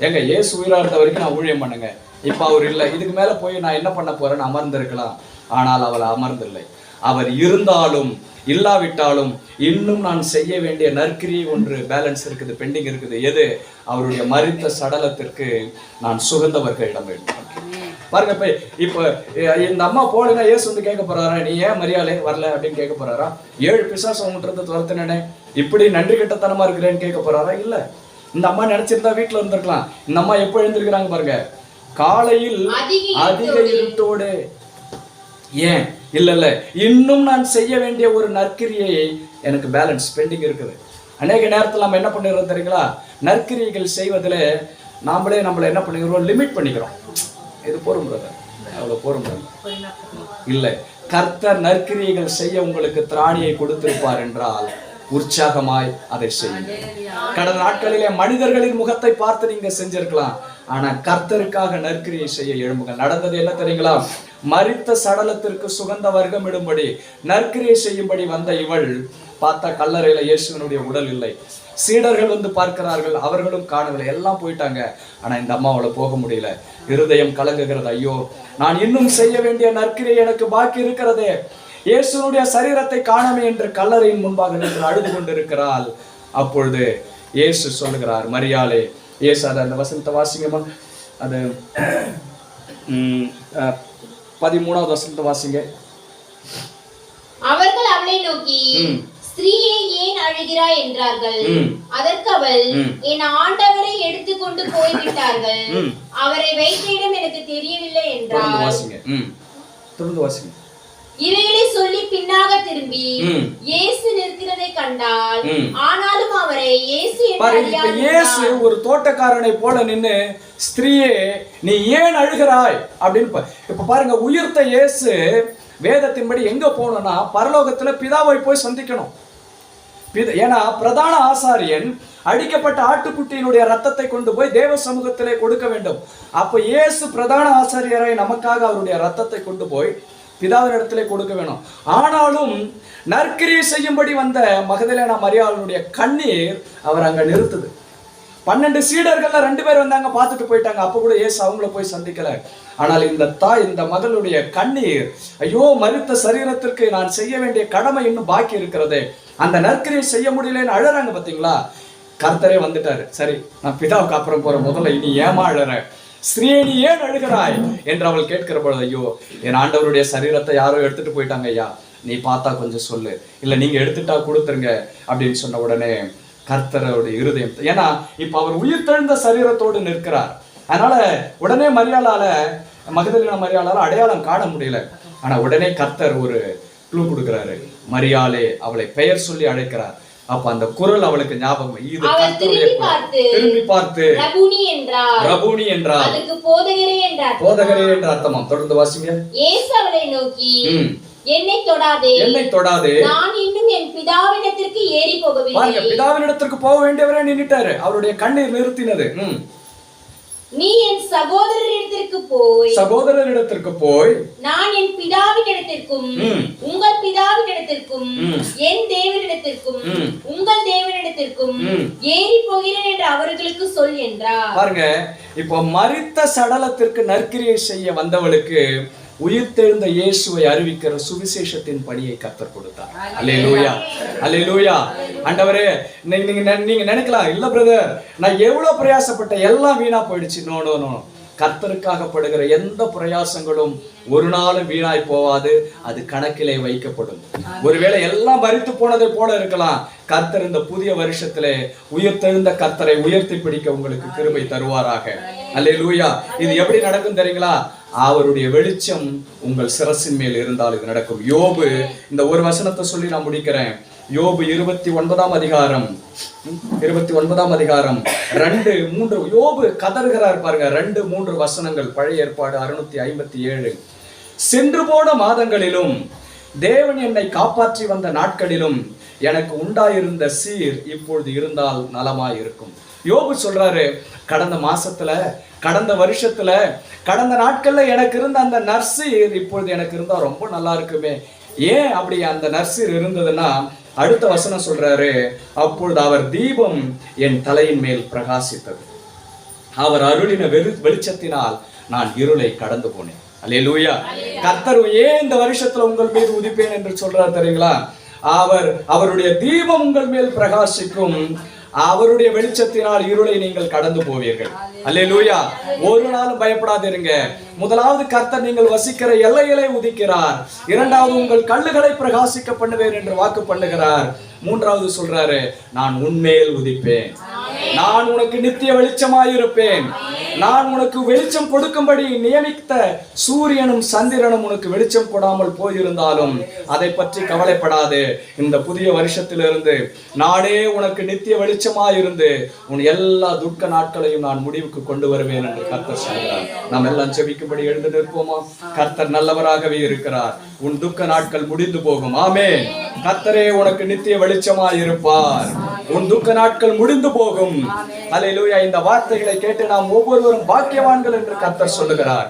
Speaker 1: எங்க இயேசு உயிரா இருந்த வரைக்கும் நான் ஊழியம் பண்ணுங்க, இப்ப அவர் இல்லை, இதுக்கு மேல போய் நான் என்ன பண்ண போறேன்னு அமர்ந்திருக்கலாம். ஆனால் அவள் அமர்ந்தில்லை. அவர் இருந்தாலும் இல்லாவிட்டாலும் இன்னும் நான் செய்ய வேண்டிய நற்கிரியை ஒன்று பேலன்ஸ் இருக்குது, பெண்டிங் இருக்குது. எது? அவருடைய மரித்த சடலத்திற்கு நான் சுகந்தவர்கள் இடம் வேண்டும். பாருங்க, இப்ப இந்த அம்மா போலனா இயேசு வந்து கேட்க போறாரா, நீ ஏன் மரியாதை வரல அப்படின்னு கேட்க போறாரா? 7 பிசாசு அவங்ககிட்ட துரத்தினே இப்படி நன்றி கெட்டத்தனமா இருக்கிறேன்னு கேட்க போறாரா? இல்ல. இந்த அம்மா நினைச்சிருந்தா வீட்டுல இருந்திருக்கலாம். இந்த அம்மா எப்போ எழுந்திருக்கிறாங்க பாருங்க, காலையில் அதிக இருட்டோடு. ஏன்? இல்ல, இன்னும் நான் செய்ய வேண்டிய ஒரு நற்கிரியை எனக்கு பேலன்ஸ் பெண்டிங் இருக்குது. அநேக நேரத்தில் நம்ம என்ன பண்ணிடுறோம் தெரியுங்களா? நற்கிரியைகள் செய்வதில் நாமளே நம்மளை என்ன பண்ணிக்கிறோம்? லிமிட் பண்ணிக்கிறோம். இது போரும் பிரதர், அவ்வளோ போரும் இல்லை. கர்த்தர் நற்கிரியைகள் செய்ய உங்களுக்கு திராணியை கொடுத்திருப்பார் என்றால் உற்சாகமாய் அதை செய்யுங்க. கடந்த நாட்களிலே மனிதர்களின் முகத்தை பார்த்து நீங்க செஞ்சிருக்கலாம், ஆனா கர்த்தருக்காக நற்கிரியை செய்ய எழும்புங்க. நடந்தது என்ன தெரியுங்களா? மரித்த சடலத்திற்கு சுகந்த வர்க்கம் இடும்படி நற்கிரியை செய்யும்படி வந்த இவள் பார்த்தா கல்லறையில இயேசுவினுடைய உடல் இல்லை. சீடர்கள் வந்து பார்க்கிறார்கள், அவர்களும் காணவில்லை, எல்லாம் போயிட்டாங்க. ஆனா இந்த அம்மாவால போக முடியல. இருதயம் கலங்குகிறது. ஐயோ, நான் இன்னும் செய்ய வேண்டிய நற்கிரியை எனக்கு பாக்கி இருக்கிறதே, இயேசுனுடைய சரீரத்தை காணமே என்று கல்லறையின் முன்பாக நின்று அழுது கொண்டிருக்கிறாள். அப்பொழுது இயேசு சொல்லுகிறார், மரியாளே. இயேசு அந்த வசனத்தை வாசிங்கம்மா, அது 13ஆவது வசனத்தை வாசிங்க.
Speaker 2: அவர்கள் அவளை நோக்கி, ஸ்திரீயே ஏன் அழுகிறாய் என்றார்கள். அதற்கு அவள், என் ஆண்டவரை எடுத்துக்கொண்டு போய்விட்டார்கள், அவரை வைத்த இடம் எனக்கு தெரியவில்லை என்றாள்.
Speaker 1: தொடர்ந்து வாசிங்க.
Speaker 2: இவைகளை சொல்லி பின்னாக திரும்பி இயேசு நிற்கிறதை கண்டாள். ஆனாலும் அவரை இயேசு
Speaker 1: ஒரு தோட்டக்காரனை போல நின்னு, ஸ்திரீயே நீ ஏன் அழுகிறாய் அப்படின்னு. இப்ப பாருங்க, உயிர்த்த இயேசு வேதத்தின்படி எங்க போகணும்னா பரலோகத்துல பிதாவை போய் சந்திக்கணும். ஏன்னா பிரதான ஆசாரியன் அடிக்கப்பட்ட ஆட்டுக்குட்டியினுடைய ரத்தத்தை கொண்டு போய் தேவ சமூகத்திலே கொடுக்க வேண்டும். அப்ப இயேசு பிரதான ஆசாரியரை நமக்காக அவருடைய ரத்தத்தை கொண்டு போய் பிதாவின் இடத்திலே கொடுக்க வேணும். ஆனாலும் நற்கிரியை செய்யும்படி வந்த மகதலேனா மரியாளுடைய கண்ணீர் அவர் அங்க நிறுத்துது. 12 சீடர்கள்ல 2 பேர் வந்தாங்க, பார்த்துட்டு போயிட்டாங்க. அப்ப கூட இயேசு அவங்கள போய் சந்திக்கல. ஆனால் இந்த மகளுடைய கண்ணீர், ஐயோ, மரித்த சரீரத்திற்கு நான் செய்ய வேண்டிய கடமை இன்னும் பாக்கி இருக்கிறது, அந்த நற்கிரியை செய்ய முடியலன்னு அழறாங்க. பாத்தீங்களா? கர்த்தரே வந்துட்டாரு. சரி, நான் பிதாவுக்கு அப்புறம் போற, முதல்ல இனி ஏமா அழற, ஸ்திரீயே நீ ஏன் அழுகிறாய் என்று அவள் கேட்கிற பொழுது, ஐயோ, என் ஆண்டவருடைய சரீரத்தை யாரோ எடுத்துட்டு போயிட்டாங்க ஐயா, நீ பார்த்தா கொஞ்சம் சொல்லு, இல்ல நீங்க எடுத்துட்டா கொடுத்துருங்க அப்படின்னு சொன்ன உடனே கர்த்தருடைய இருதயம், ஏன்னா இப்ப அவர் உயிர் தெழுந்த சரீரத்தோடு நிற்கிறார். அதனால உடனே மகதலேனா மரியாளால அடையாளம் காண முடியல. ஆனா உடனே கர்த்தர் ஒரு க்ளூ கொடுக்கிறாரு. மரியாளே, அவளை பெயர் சொல்லி அழைக்கிறார். அப்ப அந்த குரல் அவளுக்கு ஞாபகம். இது கர்த்தருடைய குரல். திரும்பி பார்த்து
Speaker 2: ரபூனி என்றார்.
Speaker 1: ரபூனி என்றார்.
Speaker 2: அதுக்கு போதகரே என்றார்.
Speaker 1: போதகரே என்ற அர்த்தமாம். தொடர்ந்து வாசிங்க.
Speaker 2: இயேசு அவளை நோக்கி, என்னை தொடாதே,
Speaker 1: என்னை தொடாதே,
Speaker 2: நான் இன்னும் என் பிதாவினிடத்திற்கு ஏறி போகவில்லை.
Speaker 1: பாருங்க, பிதாவினிடத்திற்கு போக வேண்டியவரே நின்னுட்டாரு. அவருடைய கண்ணீர் நிறுத்தினது.
Speaker 2: நீ என் சகோதரரிடத்திற்கு போய்
Speaker 1: நான்
Speaker 2: என் பிதாவினிடத்திற்கும் உங்கள் பிதாவினிடத்திற்கும் என் தேவனிடத்திற்கும் உங்கள் தேவனிடத்திற்கும் ஏறி போகிறேன் என்று அவர்களுக்கு சொல் என்றார்.
Speaker 1: பாருங்க, இப்போ மரித்த சடலத்திற்கு நற்கிரியை செய்ய வந்தவளுக்கு உயிர்த்தெழுந்த இயேசுவை அறிவிக்கிற சுவிசேஷத்தின் பணியை கர்த்தர் கொடுத்தார். அல்லேலூயா, அல்லேலூயா. ஆண்டவரே, நீங்க நினைக்கலாம், இல்ல பிரதர், நான் எவ்வளவு பிரயாசப்பட்ட எல்லாம் வீணா போயிடுச்சு. No no no. கர்த்தருக்காக படுகிற எந்த பிரயாசங்களும் ஒரு நாளும் வீணாய் போவாது. அது கணக்கிலே வைக்கப்படும். ஒருவேளை எல்லாம் மரித்து போனதை போல இருக்கலாம். கர்த்தர் இந்த புதிய வருஷத்திலே உயிர்த்தெழுந்த கர்த்தரை உயர்த்தி பிடிக்க உங்களுக்கு கிருபை தருவாராக. அல்லேலூயா. இது எப்படி நடக்கும் தெரியுங்களா? அவருடைய வெளிச்சம் உங்கள் சிரசின் மேல் இருந்தால் இது நடக்கும். யோபு, இந்த ஒரு வசனத்தை சொல்லி நான் முடிக்கிறேன். யோபு 29ஆம் அதிகாரம் 2-3. யோபு கதறுகிறார் பாருங்க. 2-3 வசனங்கள். பழைய ஏற்பாடு 657. சென்று போன மாதங்களிலும் தேவன் என்னை காப்பாற்றி வந்த நாட்களிலும் எனக்கு உண்டாயிருந்த சீர் இப்பொழுது இருந்தால் நலமாய் இருக்கும். யோபு சொல்றாரு, கடந்த மாசத்துல, கடந்த வருஷத்துல, கடந்த நாட்கள்ல எனக்கு இருந்த அந்த நற்சீர் இப்பொழுது எனக்கு இருந்தா ரொம்ப நல்லா இருக்குமே. ஏன் அப்படி அந்த நற்சீர் இருந்ததுன்னா, அடுத்த வசனம் சொல்றாரு, அப்பொழுது அவர் தீபம் என் தலையின் மேல் பிரகாசித்தது, அவர் அருளின வெளிச்சத்தினால் நான் இருளை கடந்து போனேன். அல்லேலூயா. கர்த்தர் ஏன் இந்த வருஷத்துல உங்கள் மீது உதிப்பேன் என்று சொல்றார் தெரியுங்களா? அவருடைய தீபம் உங்கள் மேல் பிரகாசிக்கும், அவருடைய வெளிச்சத்தினால் இருளை நீங்கள் கடந்து போவீர்கள். அல்லேலூயா. ஒரு நாளும் பயப்படாதீங்க. முதலாவது, கர்த்தர் நீங்கள் வசிக்கிற எல்லைகளை உதிக்கிறார். இரண்டாவது, உங்கள் கல்லுகளை பிரகாசிக்க பண்ணுவேன் என்று வாக்கு பண்ணுகிறார். மூன்றாவது சொல்றாரு, நான் உன்மேல் உதிப்பேன், நான் உனக்கு நித்திய வெளிச்சமாயிருப்பேன், நான் உனக்கு வெளிச்சம் கொடுக்கும்படி நியமித்த சூரியனும் சந்திரனும் உனக்கு வெளிச்சம் கொடாமல் போயிருந்தாலும் அதை பற்றி கவலைப்படாது. இந்த புதிய வருஷத்திலிருந்து நானே உனக்கு நித்திய வெளிச்சமாயிருந்து உன் எல்லா துக்க நாட்களையும் நான் முடிவுக்கு கொண்டு வருவேன் என்று கர்த்தர் சொல்கிறார். நாம் எல்லாம் செபிக்கும்படி எழுந்து நிற்போமா? கர்த்தர் நல்லவராகவே இருக்கிறார். உன் துக்க நாட்கள் முடிந்து போகும். ஆமென். கர்த்தரே உனக்கு நித்திய வெளிச்சமாயிருப்பார். உன் துக்க நாட்கள் முடிந்து போகும். அல்லேலூயா. இந்த வார்த்தைகளை கேட்டு நாம் ஒவ்வொருவரும் பாக்கியவான்கள் என்று கர்த்தர் சொல்லுகிறார்.